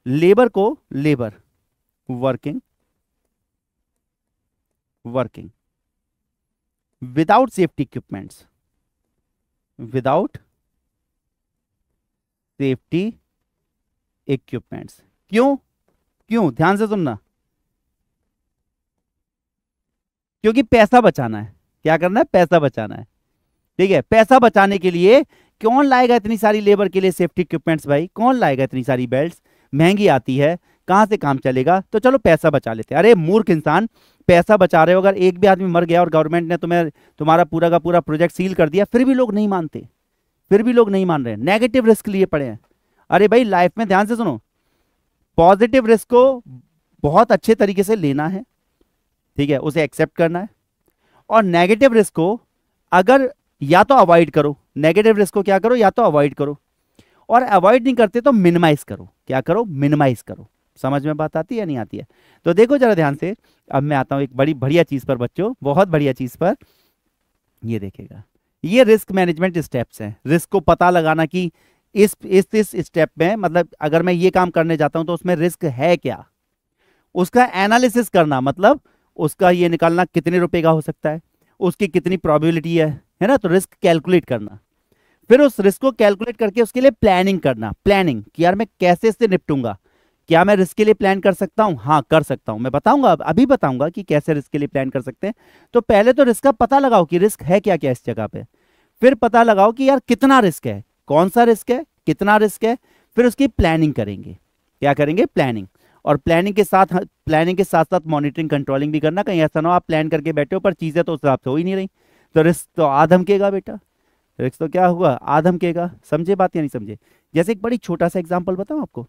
Labour working without safety equipments, क्यों ध्यान से सुनना, क्योंकि पैसा बचाना है, क्या करना है, पैसा बचाना है, ठीक है। पैसा बचाने के लिए कौन लाएगा इतनी सारी लेबर के लिए सेफ्टी इक्विपमेंट्स, भाई कौन लाएगा इतनी सारी बेल्ट्स, महंगी आती है, कहां से काम चलेगा, तो चलो पैसा बचा लेते हैं। अरे मूर्ख इंसान, पैसा बचा रहे हो, अगर एक भी आदमी मर गया और गवर्नमेंट ने तुम्हें तुम्हारा पूरा का पूरा प्रोजेक्ट सील कर दिया, फिर भी लोग नहीं मानते, फिर भी लोग नहीं मान रहे, नेगेटिव रिस्क लिए पड़े हैं। अरे भाई लाइफ में ध्यान से सुनो, पॉजिटिव रिस्क को बहुत अच्छे तरीके से लेना है, ठीक है, उसे एक्सेप्ट करना है, और नेगेटिव रिस्क को अगर या तो अवॉइड करो, नेगेटिव रिस्क को क्या करो, या तो अवॉइड करो, और अवॉइड नहीं करते तो मिनिमाइज करो। क्या करो, मिनिमाइज करो। समझ में बात आती है या नहीं आती है? तो देखो जरा ध्यान से, अब मैं आता हूं एक बड़ी बढ़िया चीज पर बच्चों, बहुत बढ़िया चीज पर। ये देखेगा, ये रिस्क मैनेजमेंट स्टेप्स हैं, रिस्क को पता लगाना कि इस स्टेप में, मतलब अगर मैं ये काम करने जाता हूं तो उसमें रिस्क है क्या, उसका एनालिसिस करना, मतलब उसका ये निकालना कितने रुपए का हो सकता है, उसकी कितनी प्रोबेबिलिटी है ना, तो रिस्क कैलकुलेट करना, फिर उस रिस्क को कैलकुलेट करके उसके लिए प्लानिंग करना, प्लानिंग कि यार मैं कैसे इससे निपटूंगा, क्या मैं रिस्क के लिए प्लान कर सकता हूं? हाँ कर सकता हूं, मैं बताऊंगा, अभी बताऊंगा कि कैसे रिस्क के लिए प्लान कर सकते हैं। तो पहले तो रिस्क का पता लगाओ कि रिस्क है क्या क्या इस जगह पे, फिर पता लगाओ कि यार कितना रिस्क है, कौन सा रिस्क है, कितना रिस्क है, फिर उसकी प्लानिंग करेंगे। क्या करेंगे? प्लानिंग। और प्लानिंग के साथ साथ मॉनिटरिंग कंट्रोलिंग भी करना, कहीं ऐसा ना हो आप प्लान करके बैठे हो पर चीजें तो उस हिसाब से हो ही नहीं रही, तो रिस्क तो आधमकेगा बेटा, रिस्क तो क्या हुआ, आधमकेगा। समझे बात या नहीं समझे? जैसे एक बड़ी छोटा सा एग्जांपल बताऊं आपको,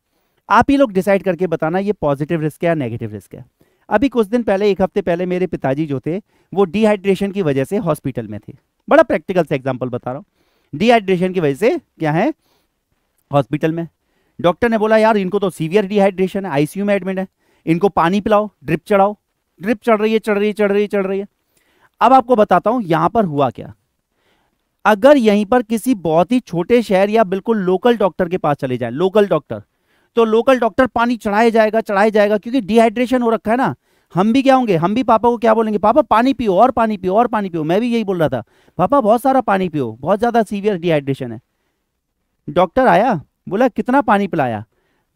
आप ही लोग डिसाइड करके बताना ये पॉजिटिव रिस्क है या नेगेटिव रिस्क है। अभी कुछ दिन पहले, एक हफ्ते पहले, मेरे पिताजी जो थे वो डिहाइड्रेशन की वजह से हॉस्पिटल में थे। बड़ा प्रैक्टिकल से एग्जांपल बता रहा हूँ, डिहाइड्रेशन की वजह से क्या है, हॉस्पिटल में। डॉक्टर ने बोला यार इनको तो सीवियर डिहाइड्रेशन है, आईसीयू में एडमिट है, इनको पानी पिलाओ, ड्रिप चढ़ाओ। ड्रिप चढ़ रही है, चढ़ रही है, चढ़ रही है, चढ़ रही है। अब आपको बताता हूं यहां पर हुआ क्या। अगर यहीं पर किसी बहुत ही छोटे शहर या बिल्कुल लोकल डॉक्टर के पास चले जाए, लोकल डॉक्टर, तो लोकल डॉक्टर पानी चढ़ाया जाएगा, चढ़ाया जाएगा, क्योंकि डिहाइड्रेशन हो रखा है ना। हम भी क्या होंगे, हम भी पापा को क्या बोलेंगे, पापा पानी पियो और पानी पियो और पानी पियो। मैं भी यही बोल रहा था, पापा बहुत सारा पानी पियो, बहुत ज्यादा सीवियर डिहाइड्रेशन है। डॉक्टर आया, बोला कितना पानी पिलाया।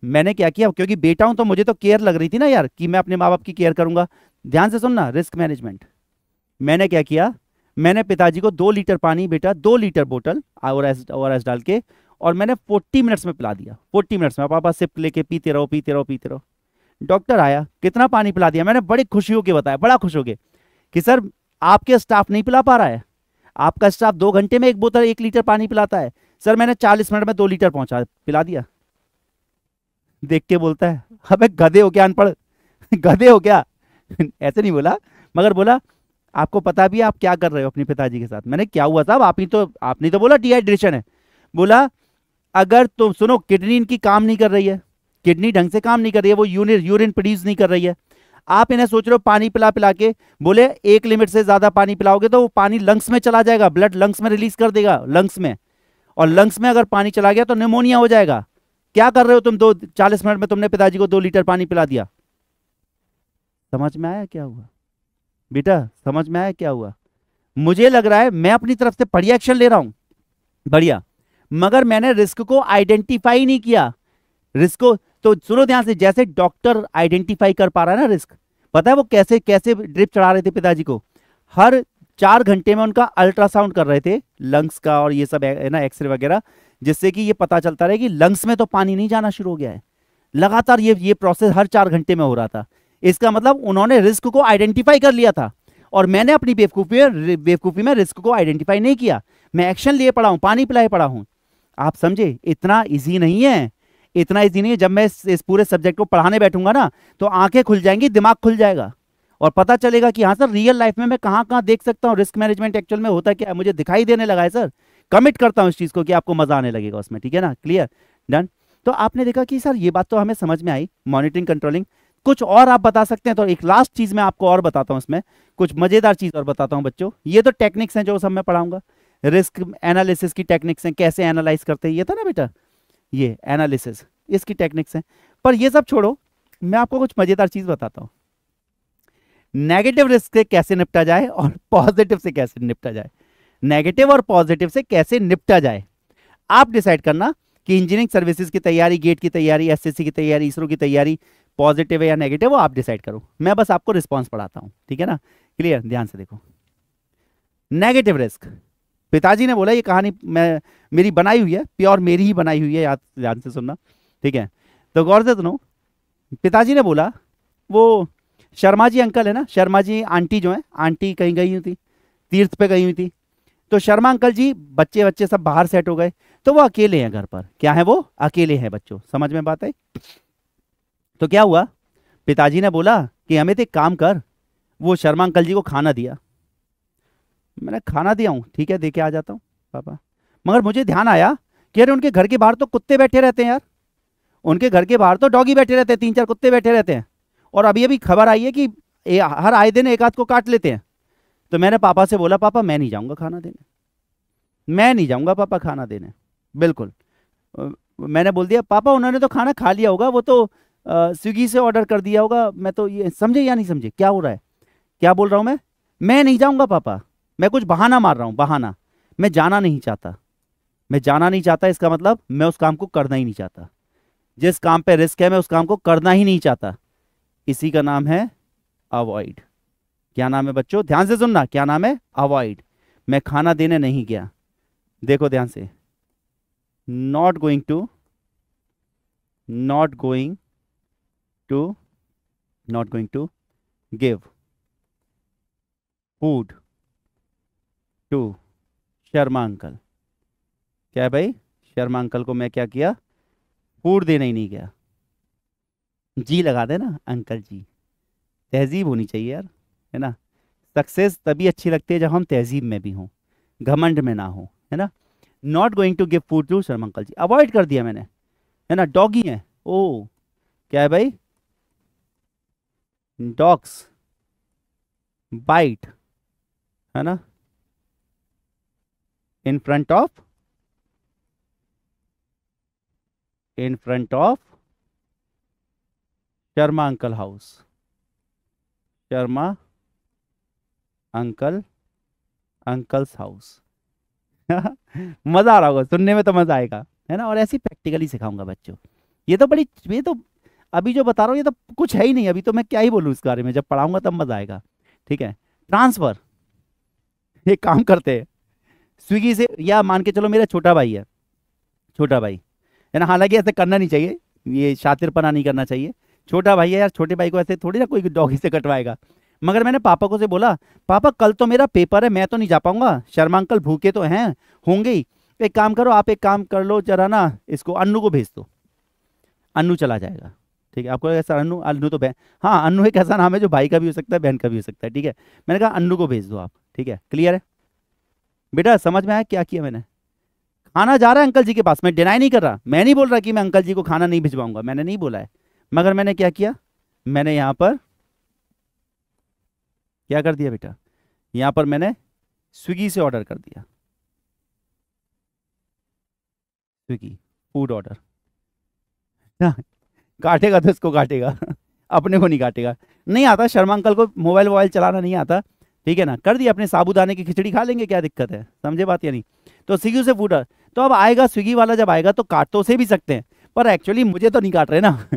मैंने क्या किया, क्योंकि बेटा हूं तो मुझे तो केयर लग रही थी ना यार, कि मैं अपने माँ बाप की केयर करूंगा। ध्यान से सुनना, रिस्क मैनेजमेंट। मैंने क्या किया, मैंने पिताजी को 2 लीटर पानी, बेटा 2 लीटर बोतल ओआरएस डाल के, और मैंने 40 मिनट्स में पिला दिया। 40 मिनट्स में पापा सिप लेके पीते रहो, पीते रहो, पीते रहो। डॉक्टर आया, कितना पानी पिला दिया। मैंने बड़ी खुशी होकर बताया, बड़ा खुश हो गए कि सर आपके स्टाफ नहीं पिला पा रहा है, आपका स्टाफ 2 घंटे में 1 बोतल 1 लीटर पानी पिलाता है, सर मैंने 40 मिनट में 2 लीटर पहुंचा पिला दिया। देख के बोलता है अबे गधे हो क्या, अनपढ़ गधे हो क्या ऐसे नहीं बोला, मगर बोला आपको पता भी है आप क्या कर रहे हो अपने पिताजी के साथ। मैंने क्या हुआ साहब, आपने तो बोला डिहाइड्रेशन है। बोला अगर तुम सुनो, किडनी इनकी काम नहीं कर रही है, किडनी ढंग से काम नहीं कर रही है, वो यूरिन प्रोड्यूस नहीं कर रही है। आप इन्हें सोच रहे हो पानी पिला पिला के, बोले एक लिमिट से ज्यादा पानी पिलाओगे तो वो पानी लंग्स में चला जाएगा, ब्लड लंग्स में रिलीज कर देगा, लंग्स में, और लंग्स में अगर पानी चला गया तो निमोनिया हो जाएगा। क्या कर रहे हो तुम, 40 मिनट में तुमने पिताजी को 2 लीटर पानी पिला दिया। समझ में आया क्या हुआ बेटा, समझ में आया क्या हुआ? मुझे लग रहा है मैं अपनी तरफ से बढ़िया एक्शन ले रहा हूं, बढ़िया, मगर मैंने रिस्क को आइडेंटिफाई नहीं किया। रिस्क को तो सुनो ध्यान से, जैसे डॉक्टर आइडेंटिफाई कर पा रहा है ना रिस्क, पता है वो कैसे कैसे ड्रिप चढ़ा रहे थे पिताजी को, हर 4 घंटे में उनका अल्ट्रासाउंड कर रहे थे लंग्स का, और ये सब है ना, एक्सरे वगैरह, जिससे कि ये पता चलता रहे कि लंग्स में तो पानी नहीं जाना शुरू हो गया है। लगातार ये प्रोसेस हर 4 घंटे में हो रहा था। इसका मतलब उन्होंने रिस्क को आइडेंटिफाई कर लिया था, और मैंने अपनी बेवकूफी में रिस्क को आइडेंटिफाई नहीं किया, मैं एक्शन लिए पड़ा हूं, पानी पिलाए पड़ा हूं। आप समझे? इतना इजी नहीं है, इतना इजी नहीं है। जब मैं इस पूरे सब्जेक्ट को पढ़ाने बैठूंगा ना, तो आंखें खुल जाएंगी, दिमाग खुल जाएगा, और पता चलेगा कि हाँ सर रियल लाइफ में मैं कहाँ कहाँ देख सकता हूँ रिस्क मैनेजमेंट एक्चुअल में होता क्या है, मुझे दिखाई देने लगा है सर। कमिट करता हूँ इस चीज को कि आपको मजा आने लगेगा उसमें, ठीक है ना, क्लियर, डन। तो आपने देखा कि सर ये बात तो हमें समझ में आई, मॉनिटरिंग कंट्रोलिंग। कुछ और आप बता सकते हैं? तो एक लास्ट चीज मैं आपको और बताता हूं, इसमें कुछ मजेदार चीज और बताता हूं बच्चों। ये तो टेक्निक्स हैं जो सब मैं पढ़ाऊंगा, रिस्क एनालिसिस की टेक्निक्स हैं, कैसे एनालाइज करते हैं, ये था ना बेटा, ये एनालिसिस, इसकी टेक्निक्स हैं। पर ये सब छोड़ो, मैं आपको कुछ मजेदार चीज बताता हूं, नेगेटिव रिस्क से कैसे निपटा जाए और पॉजिटिव से कैसे निपटा जाए। नेगेटिव और पॉजिटिव से कैसे निपटा जाए, आप डिसाइड करना कि इंजीनियरिंग सर्विसेज की तैयारी, गेट की तैयारी, एसएससी की तैयारी, इसरो की तैयारी, पॉजिटिव है या नेगेटिव, वो आप डिसाइड करो, मैं बस आपको रिस्पॉन्स पढ़ाता हूं, ठीक है ना, क्लियर। ध्यान से देखो, नेगेटिव रिस्क, पिताजी ने बोला ये कहानी मेरी बनाई हुई है, प्योर मेरी ही बनाई हुई है, याद ध्यान से सुनना, ठीक है। तो गौर से सुनो, पिताजी ने बोला वो शर्मा जी अंकल है ना, शर्मा जी आंटी जो है, आंटी कहीं गई हुई थी, तीर्थ पे गई हुई थी, तो शर्मा अंकल जी बच्चे बच्चे सब बाहर सेट हो गए, तो वो अकेले हैं घर पर। क्या है वो? अकेले हैं बच्चों, समझ में बात है? तो क्या हुआ, पिताजी ने बोला कि हमें तो एक काम कर, वो शर्मा अंकल जी को खाना दिया। मैंने खाना दिया हूँ, ठीक है दे के आ जाता हूँ पापा। मगर मुझे ध्यान आया कि अरे उनके घर के बाहर तो कुत्ते बैठे रहते हैं यार, उनके घर के बाहर तो डॉगी बैठे रहते हैं, 3 4 कुत्ते बैठे रहते हैं, और अभी अभी खबर आई है कि हर आए दिन एक आध को काट लेते हैं। तो मैंने पापा से बोला पापा मैं नहीं जाऊंगा खाना देने, मैं नहीं जाऊंगा पापा खाना देने, बिल्कुल। मैंने बोल दिया पापा उन्होंने तो खाना खा लिया होगा, वो तो स्विगी से ऑर्डर कर दिया होगा, मैं तो ये समझे या नहीं समझे क्या हो रहा है, क्या बोल रहा हूँ मैं नहीं जाऊंगा पापा, मैं कुछ बहाना मार रहा हूँ, बहाना। मैं जाना नहीं चाहता, मैं जाना नहीं चाहता, इसका मतलब मैं उस काम को करना ही नहीं चाहता, जिस काम पे रिस्क है मैं उस काम को करना ही नहीं चाहता, इसी का नाम है अवॉइड। क्या नाम है बच्चों, ध्यान से सुनना, क्या नाम है? अवॉइड। मैं खाना देने नहीं गया, देखो ध्यान से, not going to, not going to, not going to give food to Sharma uncle. क्या है भाई, शर्मा अंकल को मैं क्या किया, फूड देने ही नहीं गया। जी लगा दे ना अंकल जी, तहजीब होनी चाहिए यार, है ना? सक्सेस तभी अच्छी लगती है जब हम तहजीब में भी हों, घमंड में ना हो, है ना? Not going to give food to Sharma uncle ji, avoid कर दिया मैंने, है ना? डॉगी है, ओ क्या है भाई, डॉग्स बाइट, है ना, in front of, in front of Sharma uncle house, Sharma uncle, uncles house. मजा आ रहा होगा सुनने में, तो मजा आएगा, है ना? और ऐसी प्रैक्टिकली सिखाऊंगा बच्चों, ये तो बड़ी, ये तो अभी जो बता रहा हूँ ये तो कुछ है ही नहीं, अभी तो मैं क्या ही बोलूँ इस बारे में, जब पढ़ाऊंगा तब मजा आएगा। ठीक है, ट्रांसफर, एक काम करते हैं, स्विगी से, या मान के चलो मेरा छोटा भाई है, छोटा भाई, है ना, हालांकि ऐसे करना नहीं चाहिए, ये शातिरपना नहीं करना चाहिए, छोटा भाई है यार, छोटे भाई को ऐसे थोड़ी ना कोई डॉगी से कटवाएगा। मगर मैंने पापा को से बोला, पापा कल तो मेरा पेपर है, मैं तो नहीं जा पाऊंगा, शर्मा अंकल भूखे तो हैं, होंगे ही, एक काम करो आप, एक काम कर लो जरा ना, इसको अन्नू को भेज दो, अन्नू चला जाएगा। ठीक है, आपको ऐसा, अन्नू, अन्नू तो बहन, हाँ अन्नू एक ऐसा नाम है जो भाई का भी हो सकता है बहन का भी हो सकता है, ठीक है। मैंने कहा अन्नू को भेज दो आप, ठीक है, क्लियर है बेटा, समझ में आया क्या किया मैंने? खाना जा रहा है अंकल जी के पास, मैं डिनाई नहीं कर रहा, मैं नहीं बोल रहा कि मैं अंकल जी को खाना नहीं भिजवाऊंगा, मैंने नहीं बोला है, मगर मैंने क्या किया, मैंने यहाँ पर क्या कर दिया बेटा, यहाँ पर मैंने स्विगी से ऑर्डर कर दिया, स्विगी फूड ऑर्डर। काटेगा तो इसको काटेगा, अपने को नहीं काटेगा, नहीं आता शर्मा अंकल को मोबाइल वोबाइल चलाना नहीं आता, ठीक है ना, कर दिया, अपने साबूदाने की खिचड़ी खा लेंगे, क्या दिक्कत है, समझे बात या नहीं? तो स्विगी से फूड, तो अब आएगा स्विगी वाला, जब आएगा तो काट तो उसे भी सकते हैं, पर एक्चुअली मुझे तो नहीं काट रहे ना।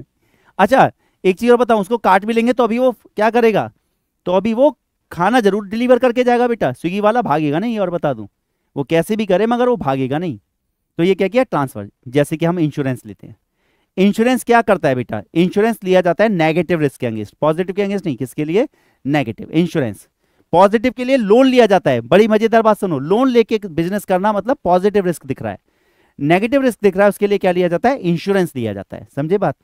अच्छा, एक चीज और बताऊं, उसको काट भी लेंगे तो अभी वो क्या करेगा, तो अभी वो खाना जरूर डिलीवर करके जाएगा बेटा, स्विगी वाला भागेगा नहीं, और बता दूं, वो कैसे भी करे मगर वो भागेगा नहीं। तो ये क्या किया, ट्रांसफर, जैसे कि हम इंश्योरेंस लेते हैं, इंश्योरेंस क्या करता है बेटा, इंश्योरेंस लिया जाता है नेगेटिव रिस्क के अगेंस्ट, पॉजिटिव के अगेंस्ट नहीं, किसके लिए, नेगेटिव इंश्योरेंस। पॉजिटिव के लिए लोन लिया जाता है, बड़ी मजेदार बात सुनो, लोन लेके बिजनेस करना मतलब पॉजिटिव रिस्क दिख रहा है, नेगेटिव रिस्क दिख रहा है, उसके लिए क्या लिया जाता है, इंश्योरेंस लिया जाता है, समझे बात?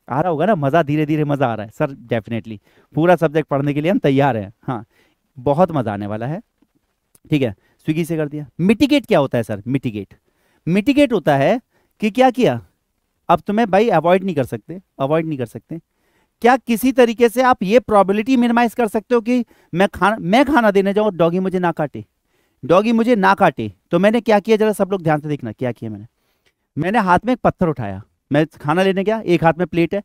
आ रहा होगा ना मजा, धीरे धीरे मजा आ रहा है सर, डेफिनेटली पूरा सब्जेक्ट पढ़ने के लिए हम तैयार हैं, हाँ, बहुत मजा आने वाला है। ठीक है, स्विगी से कर दिया। मिटिगेट क्या होता है सर, मिटिगेट, मिटिगेट होता है कि क्या किया, अब तुम्हें भाई अवॉइड नहीं कर सकते, अवॉइड नहीं कर सकते, क्या किसी तरीके से आप ये प्रोबेबिलिटी मिनिमाइज कर सकते हो कि मैं खाना देने जाऊं, डॉगी मुझे ना काटे, डॉगी मुझे ना काटे, तो मैंने क्या किया, जरा सब लोग ध्यान से देखना क्या किया मैंने, मैंने हाथ में एक पत्थर उठाया, मैं खाना लेने गया, एक हाथ में प्लेट है,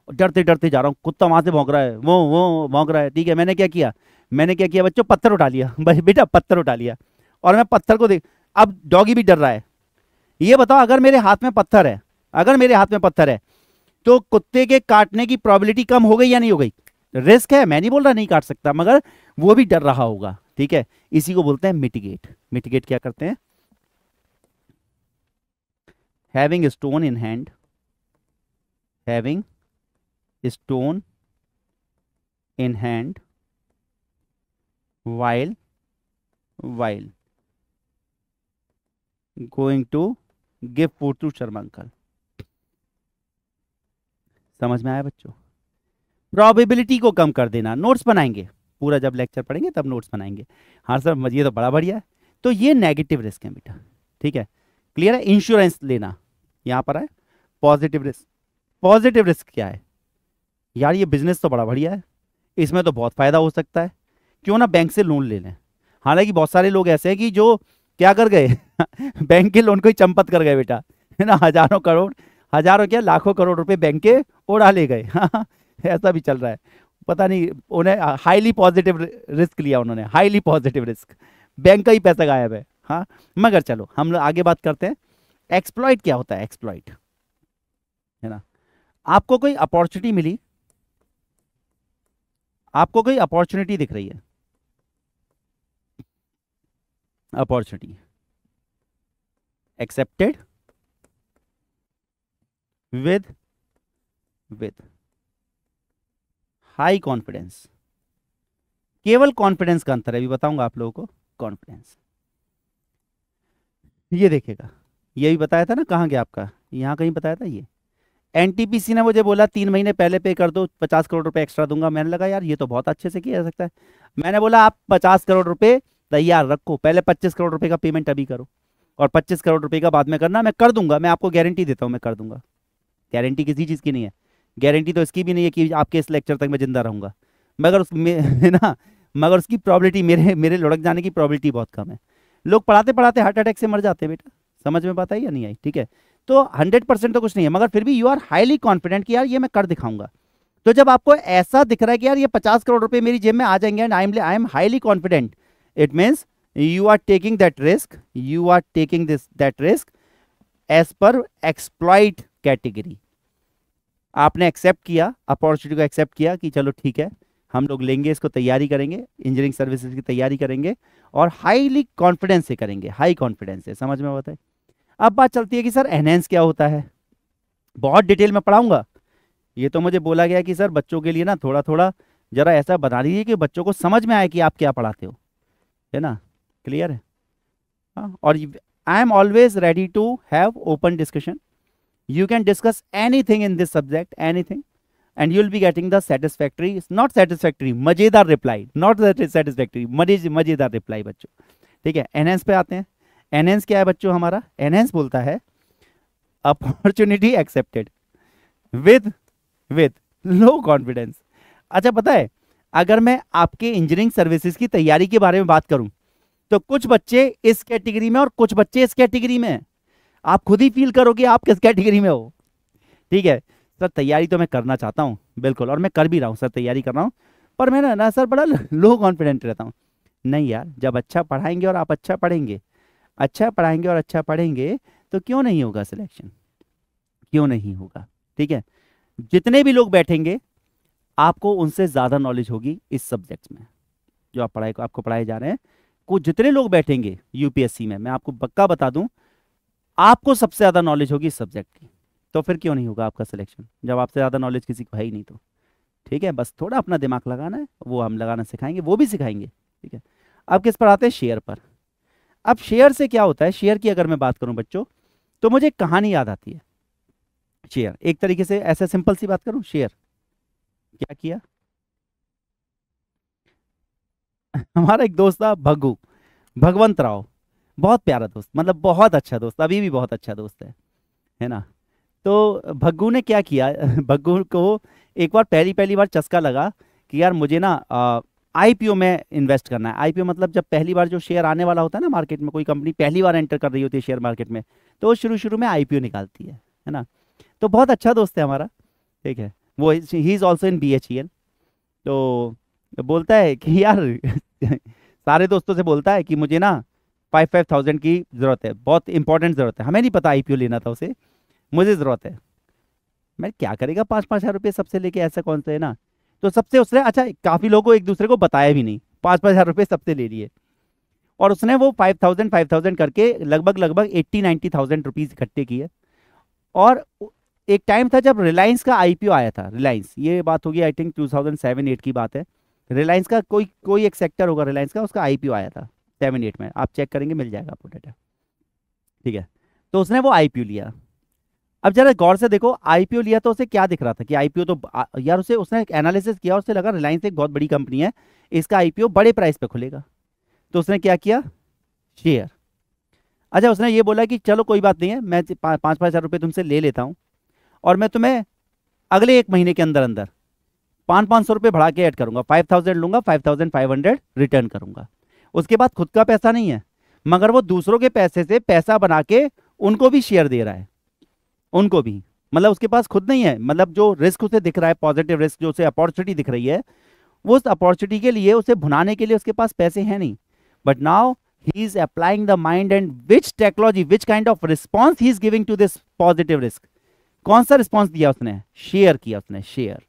और डरते डरते जा रहा हूँ, कुत्ता वहां से भौंक रहा है, वो भौंक रहा है, ठीक है, मैंने क्या किया, मैंने क्या किया बच्चों, पत्थर उठा लिया, भाई बेटा पत्थर उठा लिया, और मैं पत्थर को देख, अब डॉगी भी डर रहा है, ये बताओ अगर मेरे हाथ में पत्थर है, अगर मेरे हाथ में पत्थर है, तो कुत्ते के काटने की प्रोबेबिलिटी कम हो गई या नहीं हो गई? रिस्क है, मैं नहीं बोल रहा नहीं काट सकता, मगर वो भी डर रहा होगा, ठीक है, इसी को बोलते हैं मिटिगेट। मिटिगेट क्या करते हैं, having stone in hand, having stone in hand while while going to give food to Sharma uncle. समझ में आया बच्चों? प्रोबेबिलिटी को कम कर देना, नोट्स बनाएंगे पूरा, जब लेक्चर पढ़ेंगे तब नोट्स बनाएंगे। हाँ सर ये तो बड़ा बढ़िया है। तो ये नेगेटिव रिस्क है बेटा, ठीक है, क्लियर है। इंश्योरेंस लेना यहाँ पर है पॉजिटिव रिस्क। पॉजिटिव रिस्क क्या है यार, ये बिजनेस तो बड़ा बढ़िया है, इसमें तो बहुत फायदा हो सकता है, क्यों ना बैंक से लोन ले लें। हालांकि बहुत सारे लोग ऐसे हैं कि जो क्या कर गए बैंक के लोन को ही चंपत कर गए बेटा, है ना, हजारों करोड़, हजारों क्या लाखों करोड़ रुपए बैंक के उड़ा ले गए ऐसा भी चल रहा है, पता नहीं, उन्हें हाईली पॉजिटिव रिस्क लिया उन्होंने, हाईली पॉजिटिव रिस्क, बैंक का ही पैसा गायब है। हाँ मगर चलो हम लोग आगे बात करते हैं। एक्सप्लॉइट क्या होता है? एक्सप्लॉइट है ना, आपको कोई अपॉर्चुनिटी मिली, आपको कोई अपॉर्चुनिटी दिख रही है, opportunity accepted with high confidence. केवल कॉन्फिडेंस का अंतर है, अभी बताऊंगा आप लोगों को। कॉन्फिडेंस ये देखेगा, ये भी बताया था ना, कहाँ गया आपका, यहाँ कहीं बताया था। ये एनटीपीसी ने मुझे बोला 3 महीने पहले पे कर दो, 50 करोड़ रुपए एक्स्ट्रा दूंगा। मैंने लगा यार ये तो बहुत अच्छे से किया जा सकता है। मैंने बोला आप 50 करोड़ रुपए तैयार रखो, पहले 25 करोड़ रुपए का पेमेंट अभी करो और 25 करोड़ रुपए का बाद में करना, मैं कर दूंगा, मैं आपको गारंटी देता हूँ मैं कर दूंगा। गारंटी किसी चीज़ की नहीं है, गारंटी तो इसकी भी नहीं है कि आपके इस लेक्चर तक मैं जिंदा रहूंगा, मगर है ना, मगर उसकी प्रॉबिलिटी, मेरे मेरे लुढ़क जाने की प्रॉबिलिटी बहुत कम है। लोग पढ़ाते पढ़ाते हार्ट अटैक से मर जाते हैं बेटा, समझ में बात आई या नहीं आई? ठीक है, तो 100% तो कुछ नहीं है, मगर फिर भी यू आर हाईली कॉन्फिडेंट कि यार ये मैं कर दिखाऊंगा। तो जब आपको ऐसा दिख रहा है कि यार ये 50 करोड़ रुपए मेरी जेब में आ जाएंगे and I am highly confident, it means you are taking that risk, you are taking that risk as per exploit category. आपने एक्सेप्ट किया, अपॉर्चुनिटी को एक्सेप्ट किया कि चलो ठीक है हम लोग लेंगे, इसको तैयारी करेंगे, इंजीनियरिंग सर्विसेज की तैयारी करेंगे और हाईली कॉन्फिडेंस से करेंगे, हाई कॉन्फिडेंस से। समझ में आता है? अब बात चलती है कि सर एनहेंस क्या होता है, बहुत डिटेल में पढ़ाऊंगा। ये तो मुझे बोला गया कि सर बच्चों के लिए ना थोड़ा थोड़ा जरा ऐसा बना दीजिए कि बच्चों को समझ में आए कि आप क्या पढ़ाते हो, है ना, क्लियर है? हाँ, और I am always ready to have open discussion, you can discuss anything in this subject, anything, and you'll be getting the satisfactory, not satisfactory, मजेदार reply, not satisfactory, मजेदार reply बच्चों। ठीक है, एनहेंस पे आते हैं। एनहेंस क्या है बच्चों हमारा? एनहेंस बोलता है opportunity accepted with low confidence. अच्छा पता है, अगर मैं आपके इंजीनियरिंग सर्विसेज की तैयारी के बारे में बात करूं तो कुछ बच्चे इस कैटेगरी में और कुछ बच्चे इस कैटेगरी में हैं। आप खुद ही फील करोगे आप किस कैटेगरी में हो। ठीक है सर, तैयारी तो मैं करना चाहता हूँ बिल्कुल, और मैं कर भी रहा हूँ सर, तैयारी कर रहा हूँ, पर मैं ना सर बड़ा लो कॉन्फिडेंट रहता हूँ। नहीं यार, जब अच्छा पढ़ाएंगे और आप अच्छा पढ़ेंगे, अच्छा पढ़ाएंगे और अच्छा पढ़ेंगे तो क्यों नहीं होगा सिलेक्शन, क्यों नहीं होगा? ठीक है, जितने भी लोग बैठेंगे आपको उनसे ज़्यादा नॉलेज होगी इस सब्जेक्ट में जो आप आपको पढ़ाए जा रहे हैं। को जितने लोग बैठेंगे यूपीएससी में, मैं आपको पक्का बता दूं, आपको सबसे ज्यादा नॉलेज होगी इस सब्जेक्ट की, तो फिर क्यों नहीं होगा आपका सिलेक्शन, जब आपसे ज्यादा नॉलेज किसी को है ही नहीं तो। ठीक है, बस थोड़ा अपना दिमाग लगाना है, वो हम लगाना सिखाएंगे, वो भी सिखाएंगे। ठीक है, अब किस पर आते हैं? शेयर पर। अब शेयर से क्या होता है, शेयर की अगर मैं बात करूं बच्चों तो मुझे एक कहानी याद आती है। शेयर एक तरीके से ऐसे सिंपल सी बात करूं, शेयर क्या किया हमारा एक दोस्त था भग्गू, भगवंत राव, बहुत प्यारा दोस्त, मतलब बहुत अच्छा दोस्त, अभी भी बहुत अच्छा दोस्त है ना। तो भग्गू ने क्या किया भग्गू को एक बार पहली पहली बार चस्का लगा कि यार मुझे ना आईपीओ में इन्वेस्ट करना है। आईपीओ मतलब जब पहली बार जो शेयर आने वाला होता है ना मार्केट में, कोई कंपनी पहली बार एंटर कर रही होती है शेयर मार्केट में, तो वो शुरू शुरू में आईपीओ निकालती है ना। तो बहुत अच्छा दोस्त है हमारा, ठीक है, वो he is also in BHEL। तो बोलता है कि यार सारे दोस्तों से बोलता है कि मुझे ना 5,000 की ज़रूरत है, बहुत इंपॉर्टेंट ज़रूरत है, हमें नहीं पता आईपीओ लेना था उसे, मुझे ज़रूरत है। मैं क्या करेगा 5,000 रुपये सबसे लेके, ऐसा कौन सा है ना। तो सबसे उसने, अच्छा काफ़ी लोगों को एक दूसरे को बताया भी नहीं, 5,000 रुपये सबसे ले लिए, और उसने वो 5,000 करके लगभग 80-90,000 रुपीज़ इकट्ठे किए। और एक टाइम था जब रिलायंस का आईपीओ आया था, रिलायंस, ये बात होगी आई थिंक 2007-8 की बात है। रिलायंस का कोई कोई एक सेक्टर होगा रिलायंस का, उसका आईपीओ आया था 7-8 में, आप चेक करेंगे मिल जाएगा आपको डाटा, ठीक है। तो उसने वो आईपीओ लिया। अब जरा गौर से देखो, आईपीओ लिया तो उसे क्या दिख रहा था कि आईपीओ तो यार, उसे उसने एनालिसिस किया, उसे लगा रिलायंस एक बहुत बड़ी कंपनी है, इसका आईपीओ बड़े प्राइस पे खुलेगा। तो उसने क्या किया, शेयर। अच्छा, उसने ये बोला कि चलो कोई बात नहीं है, मैं 5,000-5,000 रुपये तुमसे ले लेता हूँ, और मैं तुम्हें अगले 1 महीने के अंदर अंदर 500-500 रुपये बढ़ा के ऐड करूंगा, 5,000 लूंगा, 5,500 रिटर्न करूंगा। उसके बाद खुद का पैसा नहीं है, मगर वो दूसरों के पैसे से पैसा बना के उनको भी शेयर दे रहा है, उनको भी, मतलब उसके पास खुद नहीं है, मतलब जो रिस्क उसे दिख रहा है, पॉजिटिव रिस्क जो उसे अपॉर्चुनिटी दिख रही है, वो उस अपॉर्चुनिटी के लिए, उसे भुनाने के लिए उसके पास पैसे हैं नहीं। But now he is applying the mind and which technology, which kind of response he is giving to this positive risk. कौन सा रिस्पॉन्स दिया उसने, शेयर किया उसने, शेयर।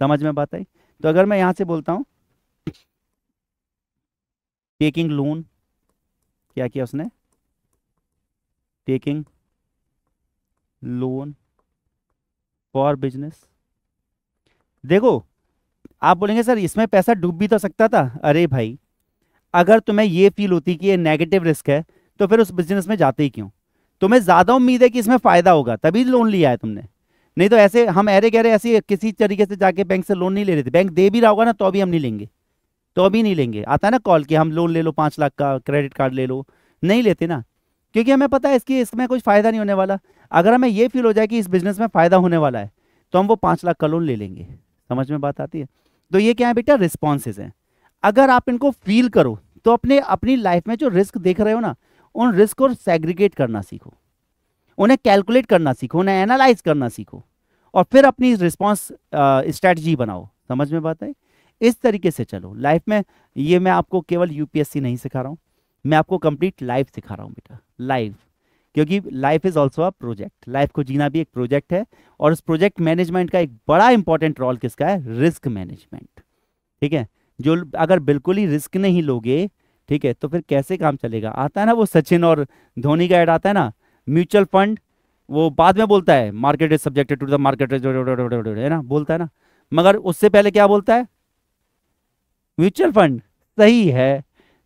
समझ में बात आई? तो अगर मैं यहां से बोलता हूं टेकिंग लोन, क्या किया उसने, टेकिंग लोन फॉर बिजनेस। देखो, आप बोलेंगे सर इसमें पैसा डूब भी तो सकता था। अरे भाई, अगर तुम्हें ये फील होती कि ये नेगेटिव रिस्क है, तो फिर उस बिजनेस में जाते ही क्यों? तुम्हें ज्यादा उम्मीद है कि इसमें फायदा होगा, तभी लोन लिया है तुमने। नहीं तो ऐसे हम अरे गहरे ऐसे किसी तरीके से जाके बैंक से लोन नहीं ले रहे थे, बैंक दे भी रहा होगा ना तो अभी हम नहीं लेंगे, तो अभी नहीं लेंगे। आता है ना कॉल कि हम लोन ले लो 5 लाख का, क्रेडिट कार्ड ले लो, नहीं लेते ना, क्योंकि हमें पता है इसकी इसमें कुछ फायदा नहीं होने वाला। अगर हमें ये फील हो जाए कि इस बिजनेस में फायदा होने वाला है, तो हम वो 5 लाख का लोन ले लेंगे। समझ में बात आती है? तो ये क्या है बेटा, रिस्पॉन्सेज हैं। अगर आप इनको फील करो तो अपने अपनी लाइफ में जो रिस्क देख रहे हो ना, उन रिस्क को सेग्रीगेट करना सीखो, उन्हें कैलकुलेट करना सीखो, उन्हें एनालाइज करना सीखो, और फिर अपनी रिस्पॉन्स स्ट्रैटेजी बनाओ। समझ में बात है? इस तरीके से चलो लाइफ में। ये मैं आपको केवल यूपीएससी नहीं सिखा रहा हूँ, मैं आपको कंप्लीट लाइफ सिखा रहा हूँ बेटा, लाइफ। क्योंकि life is also a project, life को जीना भी एक प्रोजेक्ट है, और उस प्रोजेक्ट मैनेजमेंट का एक बड़ा इंपॉर्टेंट रोल किसका है, रिस्क मैनेजमेंट। ठीक है, जो अगर बिल्कुल ही रिस्क नहीं लोगे, ठीक है, तो फिर कैसे काम चलेगा? आता है ना वो सचिन और धोनी का ऐड आता है ना, म्यूचुअल फंड, वो बाद में बोलता है market is subjected to the market, है ना, बोलता है ना, मगर उससे पहले क्या बोलता है, म्यूचुअल फंड सही है।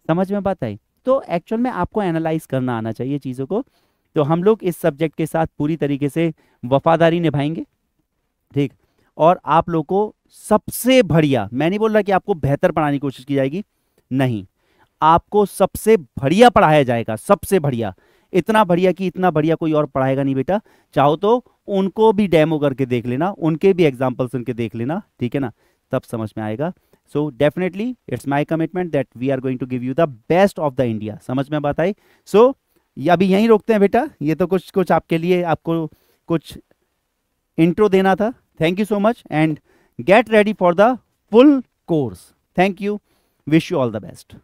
समझ में बात आई? तो एक्चुअल में आपको एनालाइज करना आना चाहिए चीज़ों को। तो हम लोग इस सब्जेक्ट के साथ पूरी तरीके से वफादारी निभाएंगे, ठीक। और आप लोग को सबसे बढ़िया, मैं नहीं बोल रहा कि आपको बेहतर पढ़ाने की कोशिश की जाएगी, नहीं, आपको सबसे बढ़िया पढ़ाया जाएगा, सबसे बढ़िया, इतना बढ़िया कि इतना बढ़िया कोई और पढ़ाएगा नहीं बेटा। चाहो तो उनको भी डेमो करके देख लेना, उनके भी एग्जाम्पल सुन के देख लेना, ठीक है ना, तब समझ में आएगा। So definitely it's my commitment that we are going to give you the best of the India. समझ में बात आई? सो ये अभी यहीं रोकते हैं बेटा, ये तो कुछ कुछ आपके लिए, आपको कुछ इंट्रो देना था। Thank you so much and get ready for the full course. Thank you, wish you all the best.